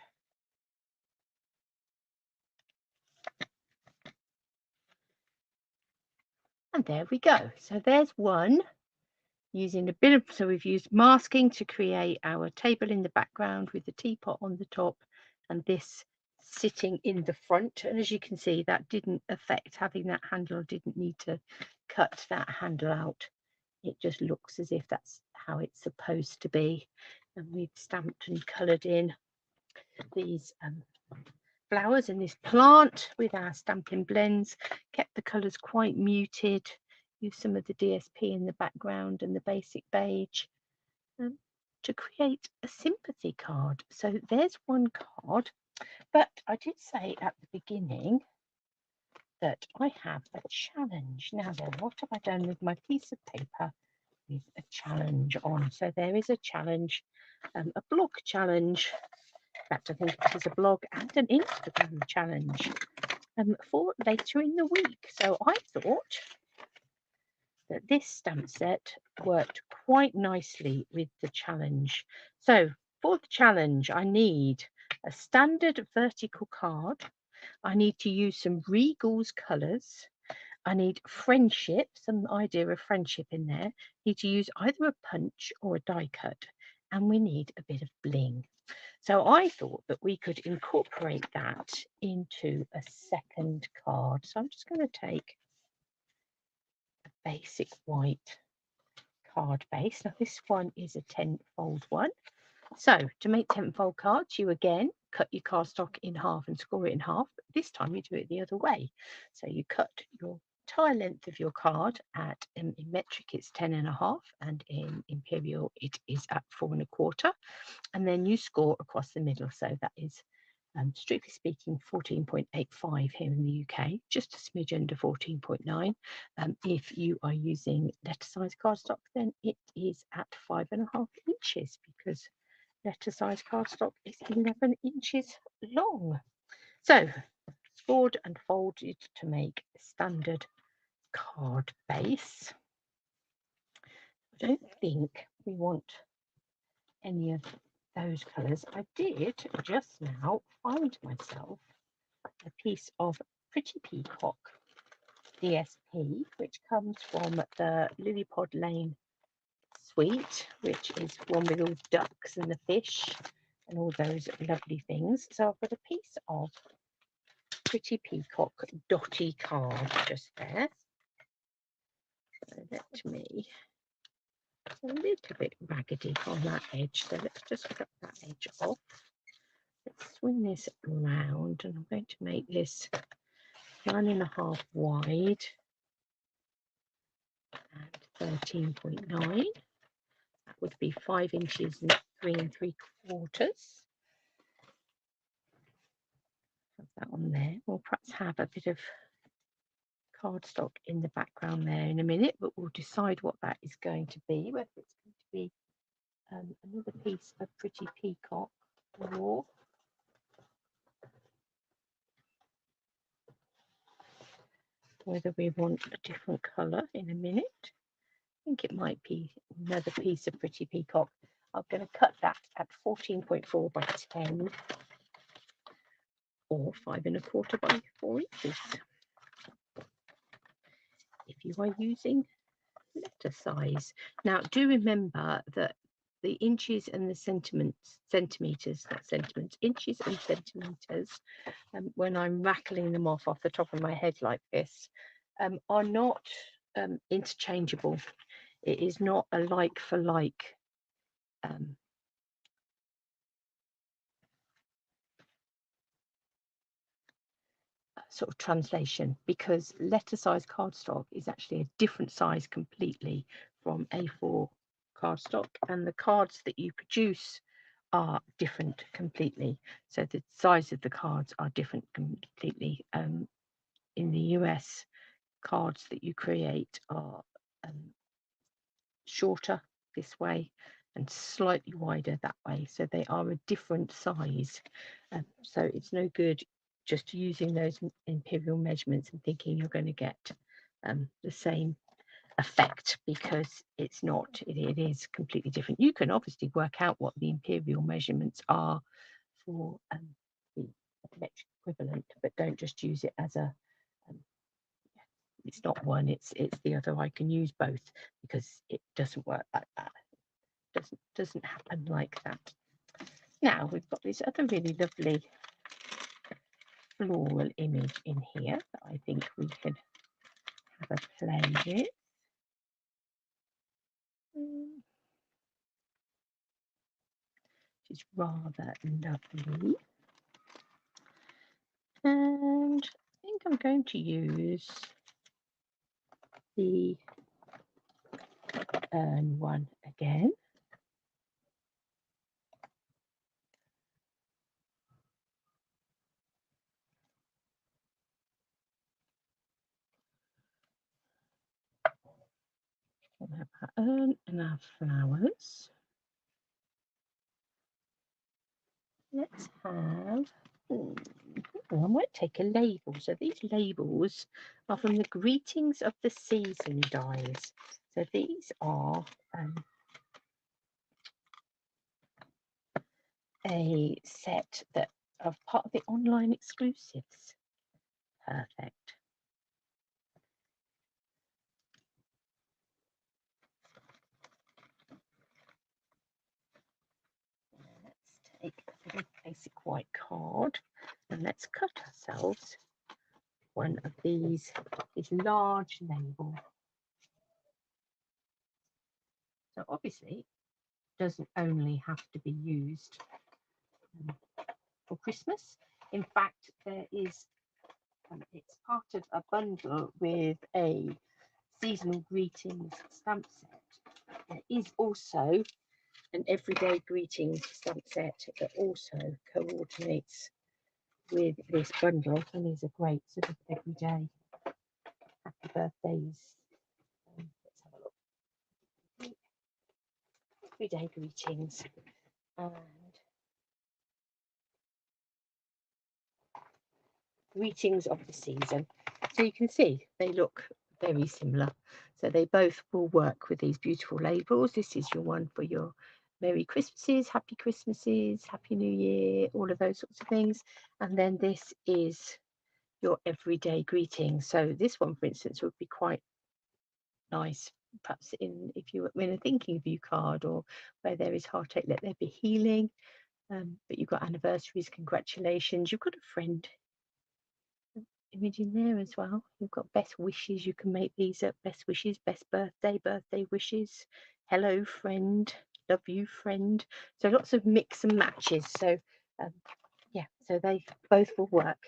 A: And there we go. So there's one using a bit of, so we've used masking to create our table in the background with the teapot on the top and this sitting in the front. And as you can see, that didn't affect having that handle, didn't need to cut that handle out. It just looks as if that's how it's supposed to be. And we've stamped and coloured in these flowers in this plant with our stamping blends, kept the colours quite muted, used some of the DSP in the background and the basic beige to create a sympathy card. So there's one card, but I did say at the beginning that I have a challenge. Now then, what have I done with my piece of paper with a challenge on? So there is a challenge, a blog challenge. In fact, I think it is a blog and an Instagram challenge for later in the week. So I thought that this stamp set worked quite nicely with the challenge. So for the challenge, I need a standard vertical card. I need to use some Regal's colours. I need friendship, some idea of friendship in there. Need to use either a punch or a die cut. And we need a bit of bling. So I thought that we could incorporate that into a second card. So I'm just going to take a basic white card base. Now this one is a 10-fold one. So to make 10-fold cards, you again cut your cardstock in half and score it in half. But this time you do it the other way. So you cut your entire length of your card at, in metric it's 10.5, and in imperial it is at 4.25. And then you score across the middle. So that is, strictly speaking, 14.85 here in the UK, just a smidge under 14.9. If you are using letter size cardstock, then it is at 5.5 inches, because letter size cardstock is 11 inches long. So scored and folded to make a standard card base. I don't think we want any of those colours. I did just now find myself a piece of Pretty Peacock DSP, which comes from the Lillipod Lane suite, which is one with all the ducks and the fish and all those lovely things. So I've got a piece of Pretty Peacock dotty card just there. So let me, it's a little bit raggedy on that edge, so let's just cut that edge off. Let's swing this around, and I'm going to make this 9.5 wide and 13.9. That would be 5 inches and 3 3/4. Have that on there. We'll perhaps have a bit of cardstock in the background there in a minute, but we'll decide what that is going to be, whether it's going to be another piece of Pretty Peacock or whether we want a different colour in a minute. I think it might be another piece of Pretty Peacock. I'm going to cut that at 14.4 by 10 or 5.25 by 4 inches. If you are using letter size. Now, do remember that the inches and the centimetres, not sentiments, inches and centimetres, when I'm rattling them off the top of my head like this, are not interchangeable. It is not a like for like sort of translation, because letter size cardstock is actually a different size completely from A4 cardstock, and the cards that you produce are different completely. So the size of the cards are different completely. In the US, cards that you create are shorter this way and slightly wider that way, so they are a different size. So it's no good just using those imperial measurements and thinking you're going to get the same effect, because it's not. It is completely different. You can obviously work out what the imperial measurements are for the metric equivalent, but don't just use it as a it's not one, it's the other. I can use both, because it doesn't work like that. Doesn't happen like that. Now we've got this other really lovely floral image in here that I think we could have a play with. Which is rather lovely. And I think I'm going to use the urn one again. We'll have our urn and our flowers. Let's have, I might take a label. So these labels are from the Greetings of the Season dies. So these are a set that are part of the online exclusives. Perfect. Let's take a little basic white card and let's cut ourselves one of these, this large label. So obviously it doesn't only have to be used for Christmas. In fact, there is, it's part of a bundle with a seasonal greetings stamp set. There is also an everyday greetings stamp set that also coordinates with this bundle, and these are great sort of everyday happy birthdays. Let's have a look. Everyday greetings and greetings of the season. So you can see they look very similar. So they both will work with these beautiful labels. This is your one for your Merry Christmases, Happy Christmases, Happy New Year, all of those sorts of things. And then this is your everyday greetings. So this one, for instance, would be quite nice, perhaps if you were in a thinking of you card, or where there is heartache, let there be healing. But you've got anniversaries, congratulations. You've got a friend image in there as well. You've got best wishes. You can make these up. Best wishes, best birthday, birthday wishes, hello friend, love you friend. So lots of mix and matches. So yeah, so they both will work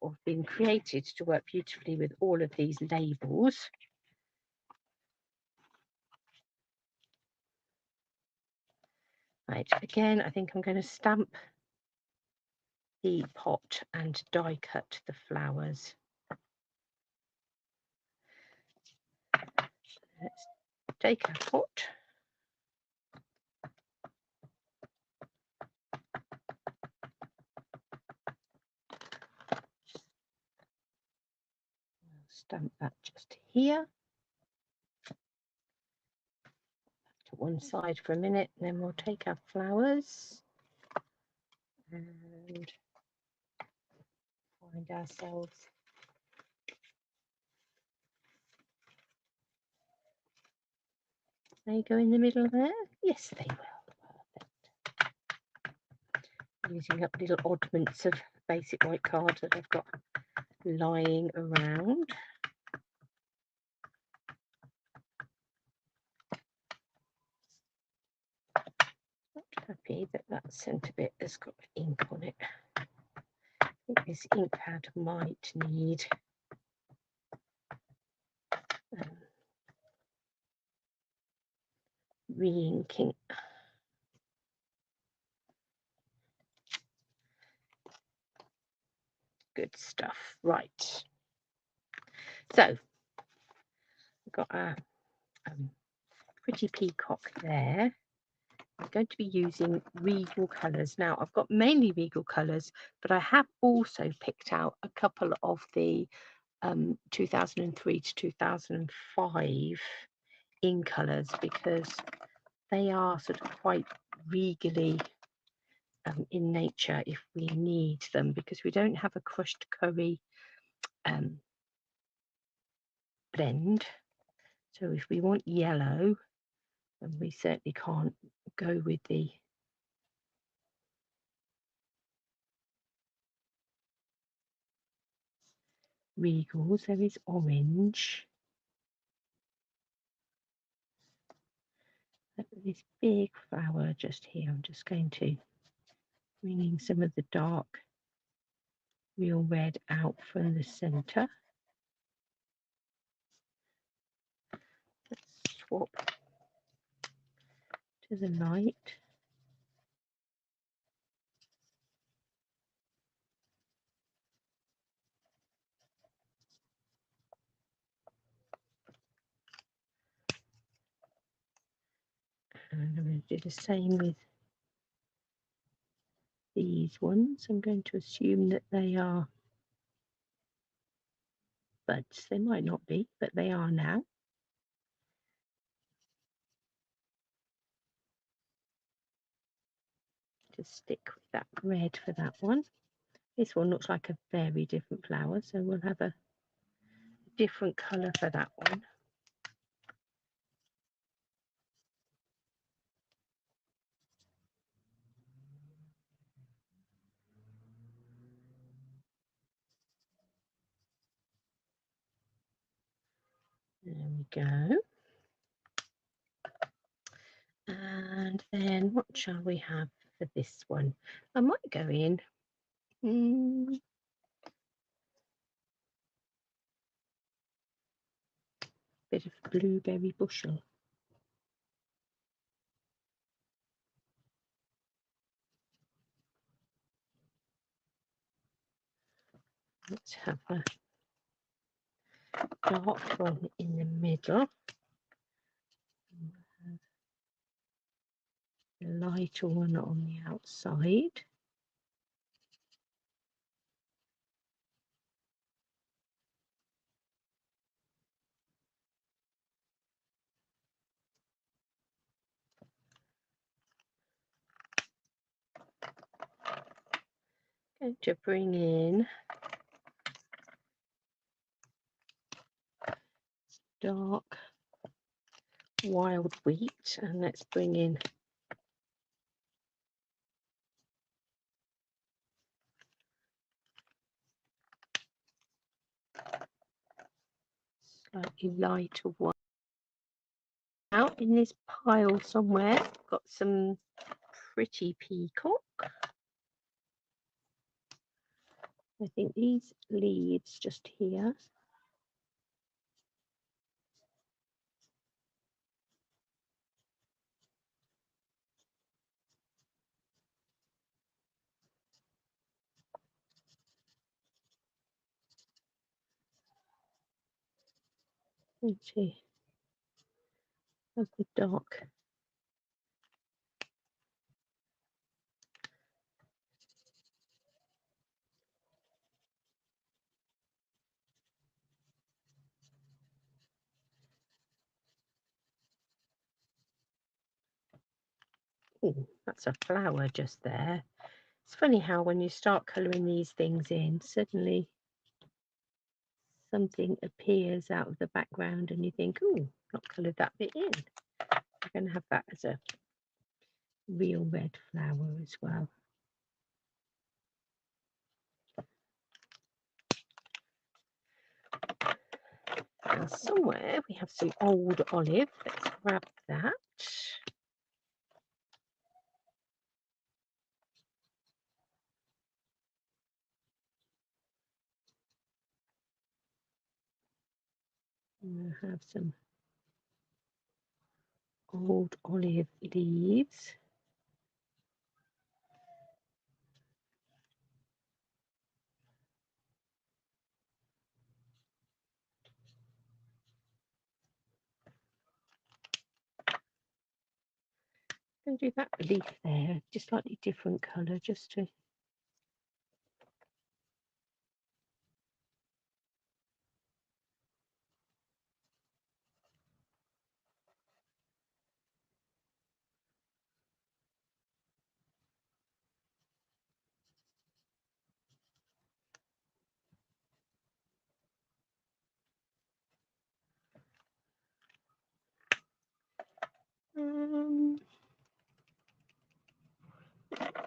A: or have been created to work beautifully with all of these labels. Right, again, I think I'm going to stamp the pot and die cut the flowers. Let's take our pot. Stamp that just here. To one side for a minute, and then we'll take our flowers and find ourselves they go in the middle there. Yes, they will. Perfect. Using up little oddments of basic white cards that I've got lying around. Not happy that that centre bit has got ink on it. I think this ink pad might need re-inking. Good stuff. Right. So we've got our pretty peacock there. I'm going to be using Regal colours. Now, I've got mainly Regal colours, but I have also picked out a couple of the 2003 to 2005 in colours, because they are sort of quite regally in nature if we need them, because we don't have a crushed curry blend. So if we want yellow, then we certainly can't go with the regals. There is orange. This big flower just here. I'm just going to bring in some of the dark real red out from the center. Let's swap to the light. And I'm going to do the same with these ones. I'm going to assume that they are buds. They might not be, but they are now. Just stick with that red for that one. This one looks like a very different flower, so we'll have a different colour for that one. There we go. And then what shall we have for this one? I might go in bit of blueberry bushel. Let's have a dark one in the middle. The lighter one on the outside. Going to bring in dark wild wheat, and let's bring in slightly lighter one. Out in this pile somewhere, got some pretty peacock. I think these leaves just here. Let's see. Of the dark. Oh, that's a flower just there. It's funny how when you start colouring these things in, suddenly something appears out of the background and you think, oh, not coloured that bit in. We're going to have that as a real red flower as well. Now somewhere we have some old olive. Let's grab that. We'll have some old olive leaves. Going to do that leaf there, just slightly different colour, just to A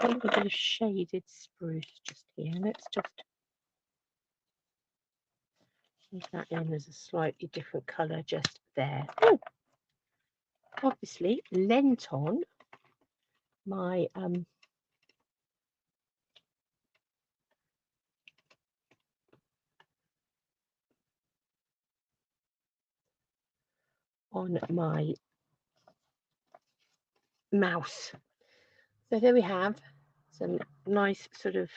A: little bit of shaded spruce just here. Let's just use that in as a slightly different colour just there. Oh, obviously lent on my mouse. So there we have some nice sort of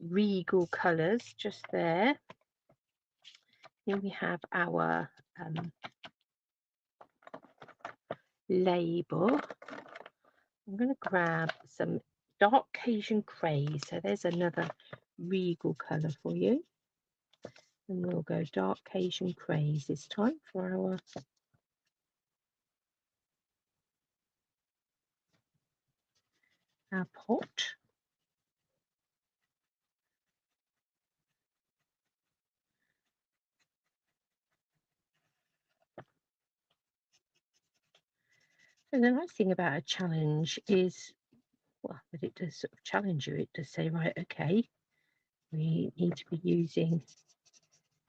A: regal colours just there. Here we have our label. I'm going to grab some dark Cajun Craze. So there's another regal colour for you. And we'll go dark Cajun Craze this time for our pot. And the nice thing about a challenge is, well, that it does sort of challenge you. It does say, right, okay, we need to be using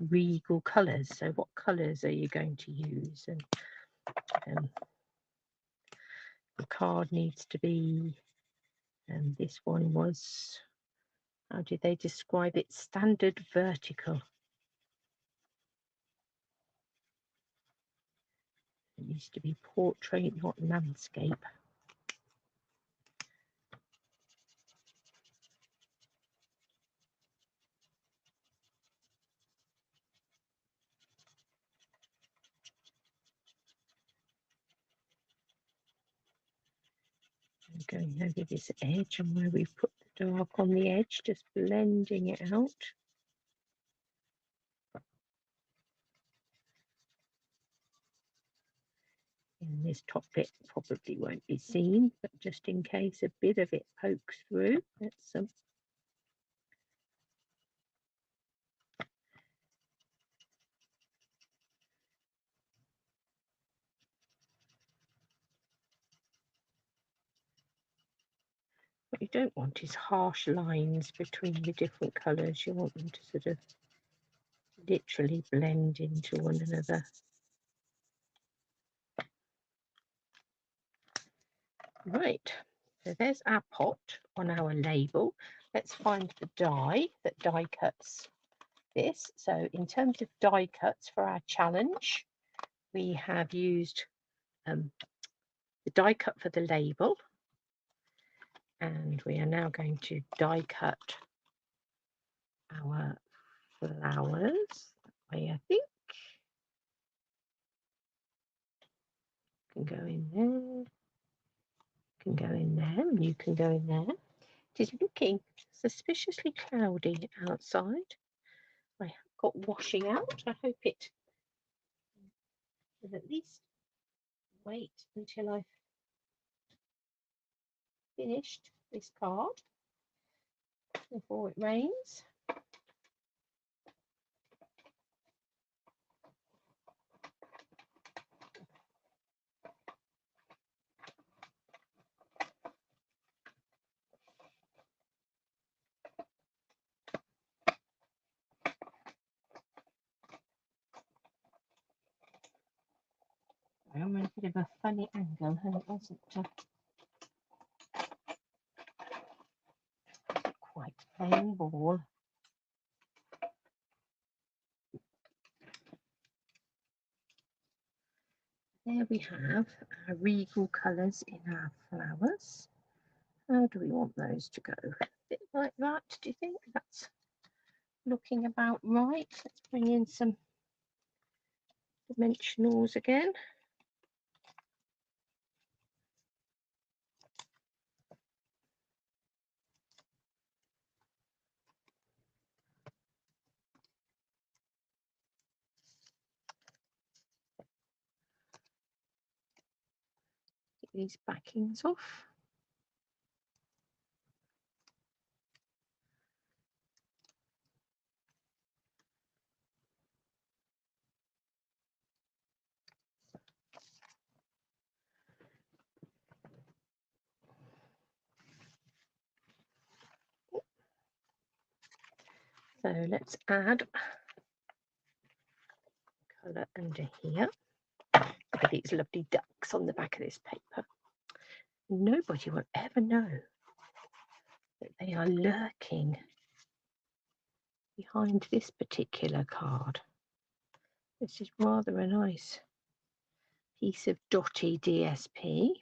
A: regal colours. So what colours are you going to use? And the card needs to be, and this one was, how did they describe it? Standard vertical. It needs to be portrait, not landscape. I'm going over this edge and where we've put the dark on the edge, just blending it out. And this top bit probably won't be seen, but just in case a bit of it pokes through, let's what you don't want is harsh lines between the different colours. You want them to sort of literally blend into one another. Right, so there's our pot on our label. Let's find the die that die cuts this. So in terms of die cuts for our challenge, we have used the die cut for the label, and we are now going to die cut our flowers that way. I think can go in there, can go in there, and you can go in there. It is looking suspiciously cloudy outside. I have got washing out. I hope it will at least wait until I've finished this card before it rains. I'm in a bit of a funny angle, and it wasn't quite playing ball. There we have our regal colours in our flowers. How do we want those to go? A bit like that, do you think? That's looking about right. Let's bring in some dimensionals again. Get these backings off. So let's add colour under here. Look at these lovely ducks on the back of this paper. Nobody will ever know that they are lurking behind this particular card. This is rather a nice piece of dotty DSP.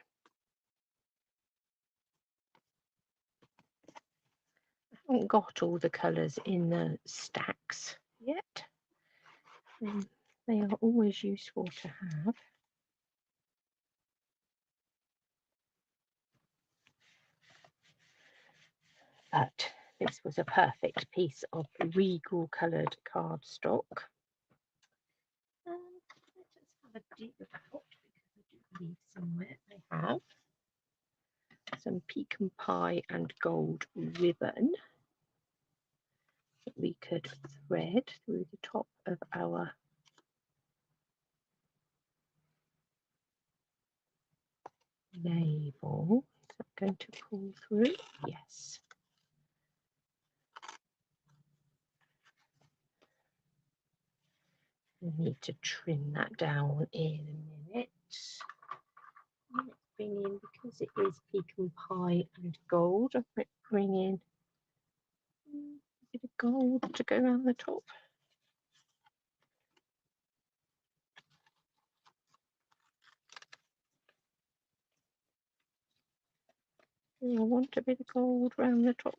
A: I haven't got all the colours in the stacks yet. They are always useful to have. But this was a perfect piece of regal coloured cardstock. Let's have a dig about, because I do believe somewhere I have some pecan pie and gold ribbon that we could thread through the top of our label. Is that going to pull through? Yes. I need to trim that down in a minute. Let's bring in, because it is pecan pie and gold, I might bring in a bit of gold to go around the top. I want a bit of gold around the top.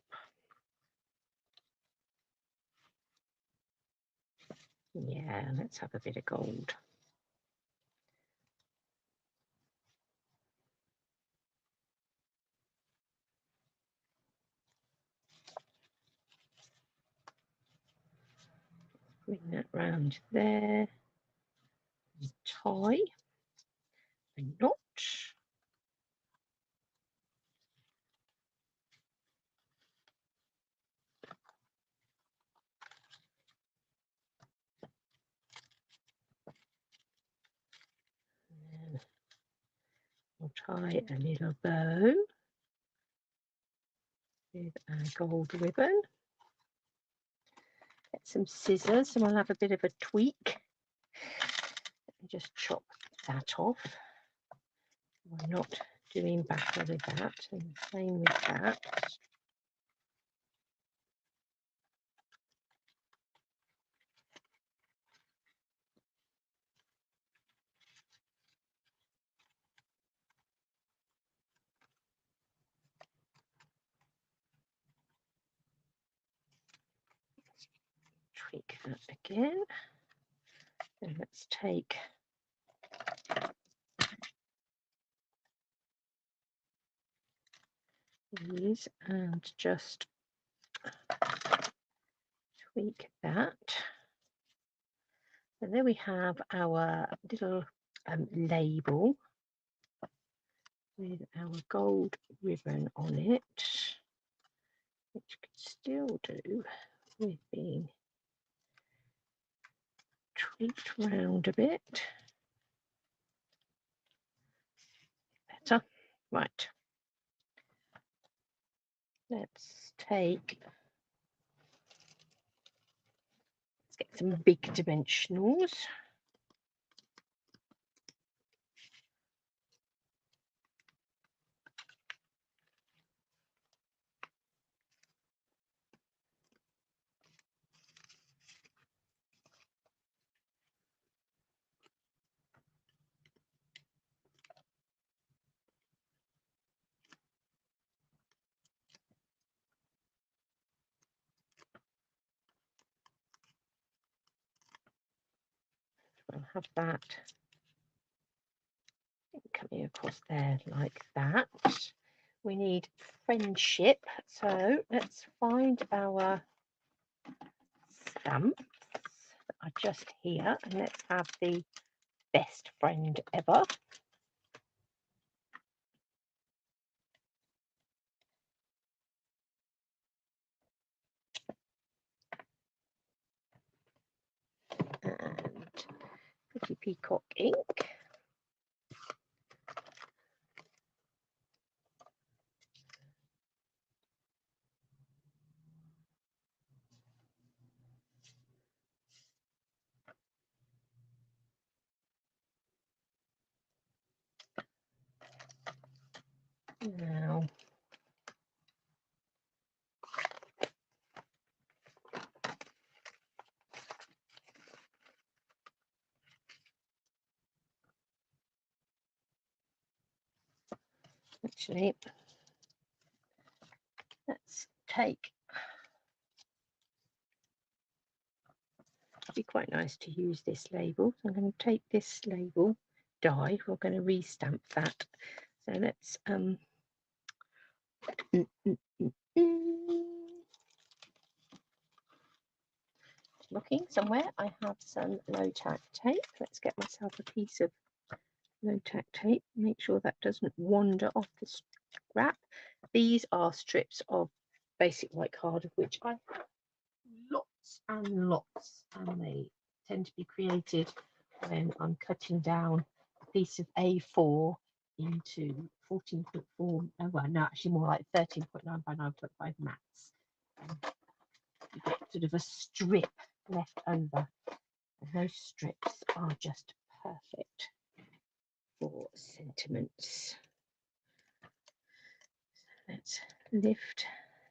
A: Yeah, let's have a bit of gold. Bring that round there. Tie a knot. And then we'll tie a little bow with our gold ribbon. Get some scissors and we'll have a bit of a tweak. Let me just chop that off. We're not doing better with that, and same with that. Tweak that again. And let's take these and just tweak that. And there we have our little label with our gold ribbon on it, which could still do with being tweaked round a bit. Better. Right. Let's get some big dimensionals. We'll have that coming across there like that. We need friendship, so let's find our stamps that are just here, and let's have the best friend ever. And pretty peacock ink. Now, actually, let's take, it'd be quite nice to use this label. So I'm going to take this label die. We're going to restamp that. So let's looking somewhere. I have some low tack tape. Let's get myself a piece of low tack tape. Make sure that doesn't wander off the scrap. These are strips of basic white card, of which I have lots and lots, and they tend to be created when I'm cutting down a piece of A4 into 14.4, oh well, no, actually more like 13.9 by 9.5 mats. You get sort of a strip left over, and those strips are just perfect for sentiments. So let's lift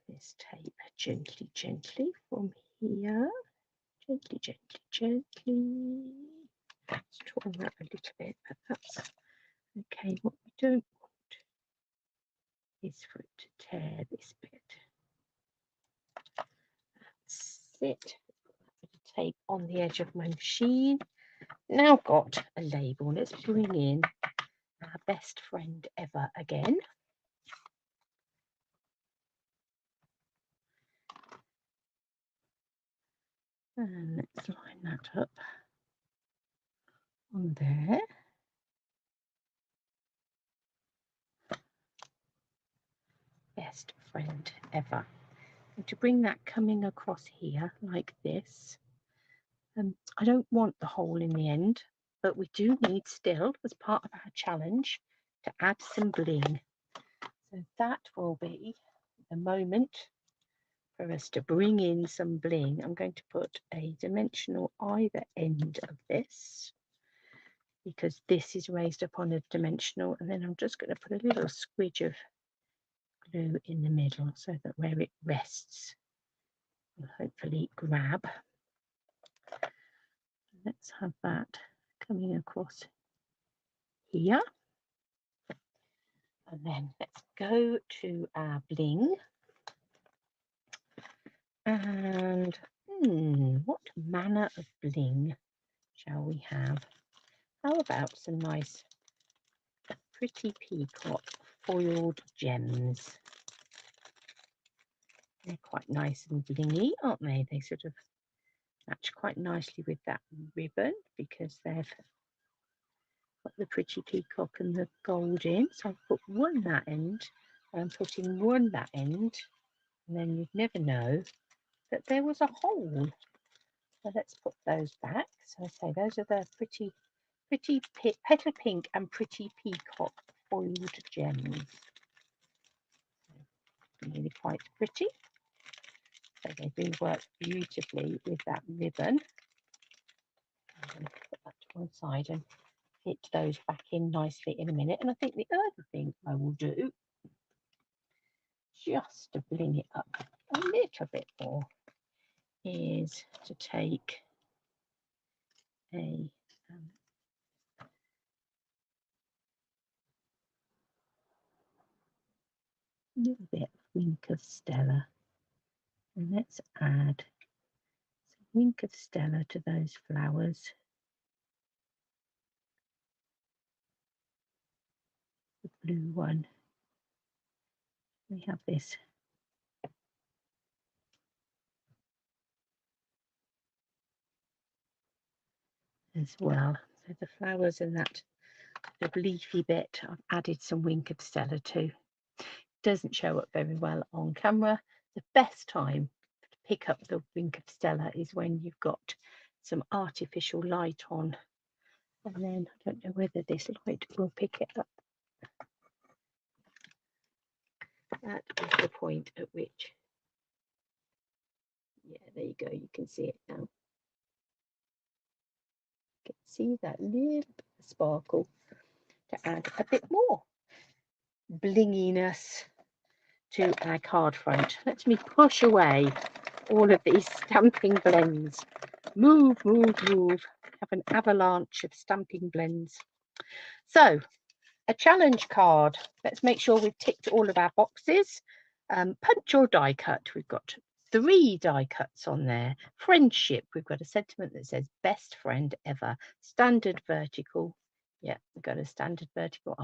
A: this tape gently, gently from here. Gently, gently, gently. Let's torn that a little bit, but that's okay. What we don't want is for it to tear this bit. That's it. Put that bit of tape on the edge of my machine. Now got a label. Let's bring in our best friend ever again. And let's line that up on there. Best friend ever. And to bring that coming across here like this, I don't want the hole in the end, but we do need still, as part of our challenge, to add some bling. So that will be the moment for us to bring in some bling. I'm going to put a dimensional either end of this, because this is raised up on a dimensional, and then I'm just going to put a little squidge of glue in the middle so that where it rests will hopefully grab. Let's have that coming across here. And then let's go to our bling. And what manner of bling shall we have? How about some nice pretty peacock foiled gems? They're quite nice and blingy, aren't they? They sort of match quite nicely with that ribbon because they've got the pretty peacock and the gold in. So I've put one that end, and I'm putting one that end, and then you'd never know that there was a hole. So let's put those back. So I say those are the pretty petal pink and pretty peacock foiled gems. Really quite pretty. So they do work beautifully with that ribbon. I'm going to put that to one side and fit those back in nicely in a minute. And I think the other thing I will do, just to bling it up a little bit more, is to take a little bit of wink of Stella, and let's add some wink of Stella to those flowers. The blue one. We have this as well. So the flowers and that the leafy bit, I've added some wink of Stella to. Doesn't show up very well on camera. The best time to pick up the wink of Stella is when you've got some artificial light on, and then I don't know whether this light will pick it up. That is the point at which, yeah, there you go, you can see it now. You can see that little sparkle to add a bit more. blinginess to our card front. Let me push away all of these stamping blends. Move, move, move. Have an avalanche of stamping blends. So, a challenge card. Let's make sure we've ticked all of our boxes. Punch or die cut. We've got 3 die cuts on there. Friendship. We've got a sentiment that says best friend ever. Standard vertical. Yeah, we've got a standard vertical.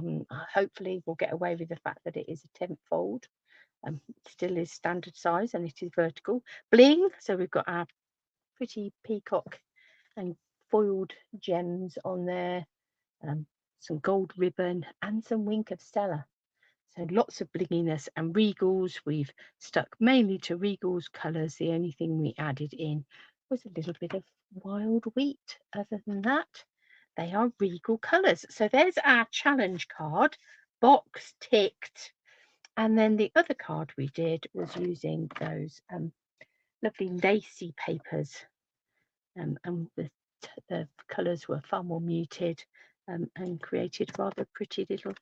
A: Hopefully we'll get away with the fact that it is a 10th fold. It still is standard size and it is vertical. Bling. So we've got our pretty peacock and foiled gems on there. Some gold ribbon and some wink of Stella. So lots of blinginess and regals. We've stuck mainly to regals colours. The only thing we added in was a little bit of wild wheat. Other than that, they are regal colours. So there's our challenge card, box ticked. And then the other card we did was using those lovely lacy papers, and the colours were far more muted, and created rather pretty little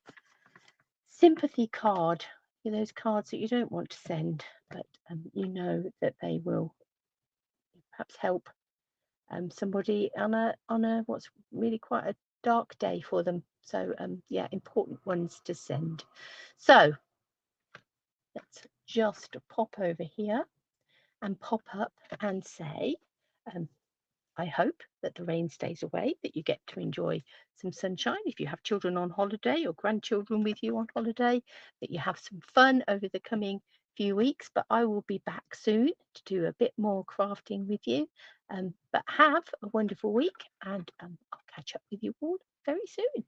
A: sympathy card. Those cards that you don't want to send, but you know that they will perhaps help somebody on a what's really quite a dark day for them. So yeah, important ones to send. So let's just pop over here and pop up and say, I hope that the rain stays away, that you get to enjoy some sunshine. If you have children on holiday or grandchildren with you on holiday, that you have some fun over the coming few weeks. But I will be back soon to do a bit more crafting with you. But have a wonderful week, and I'll catch up with you all very soon.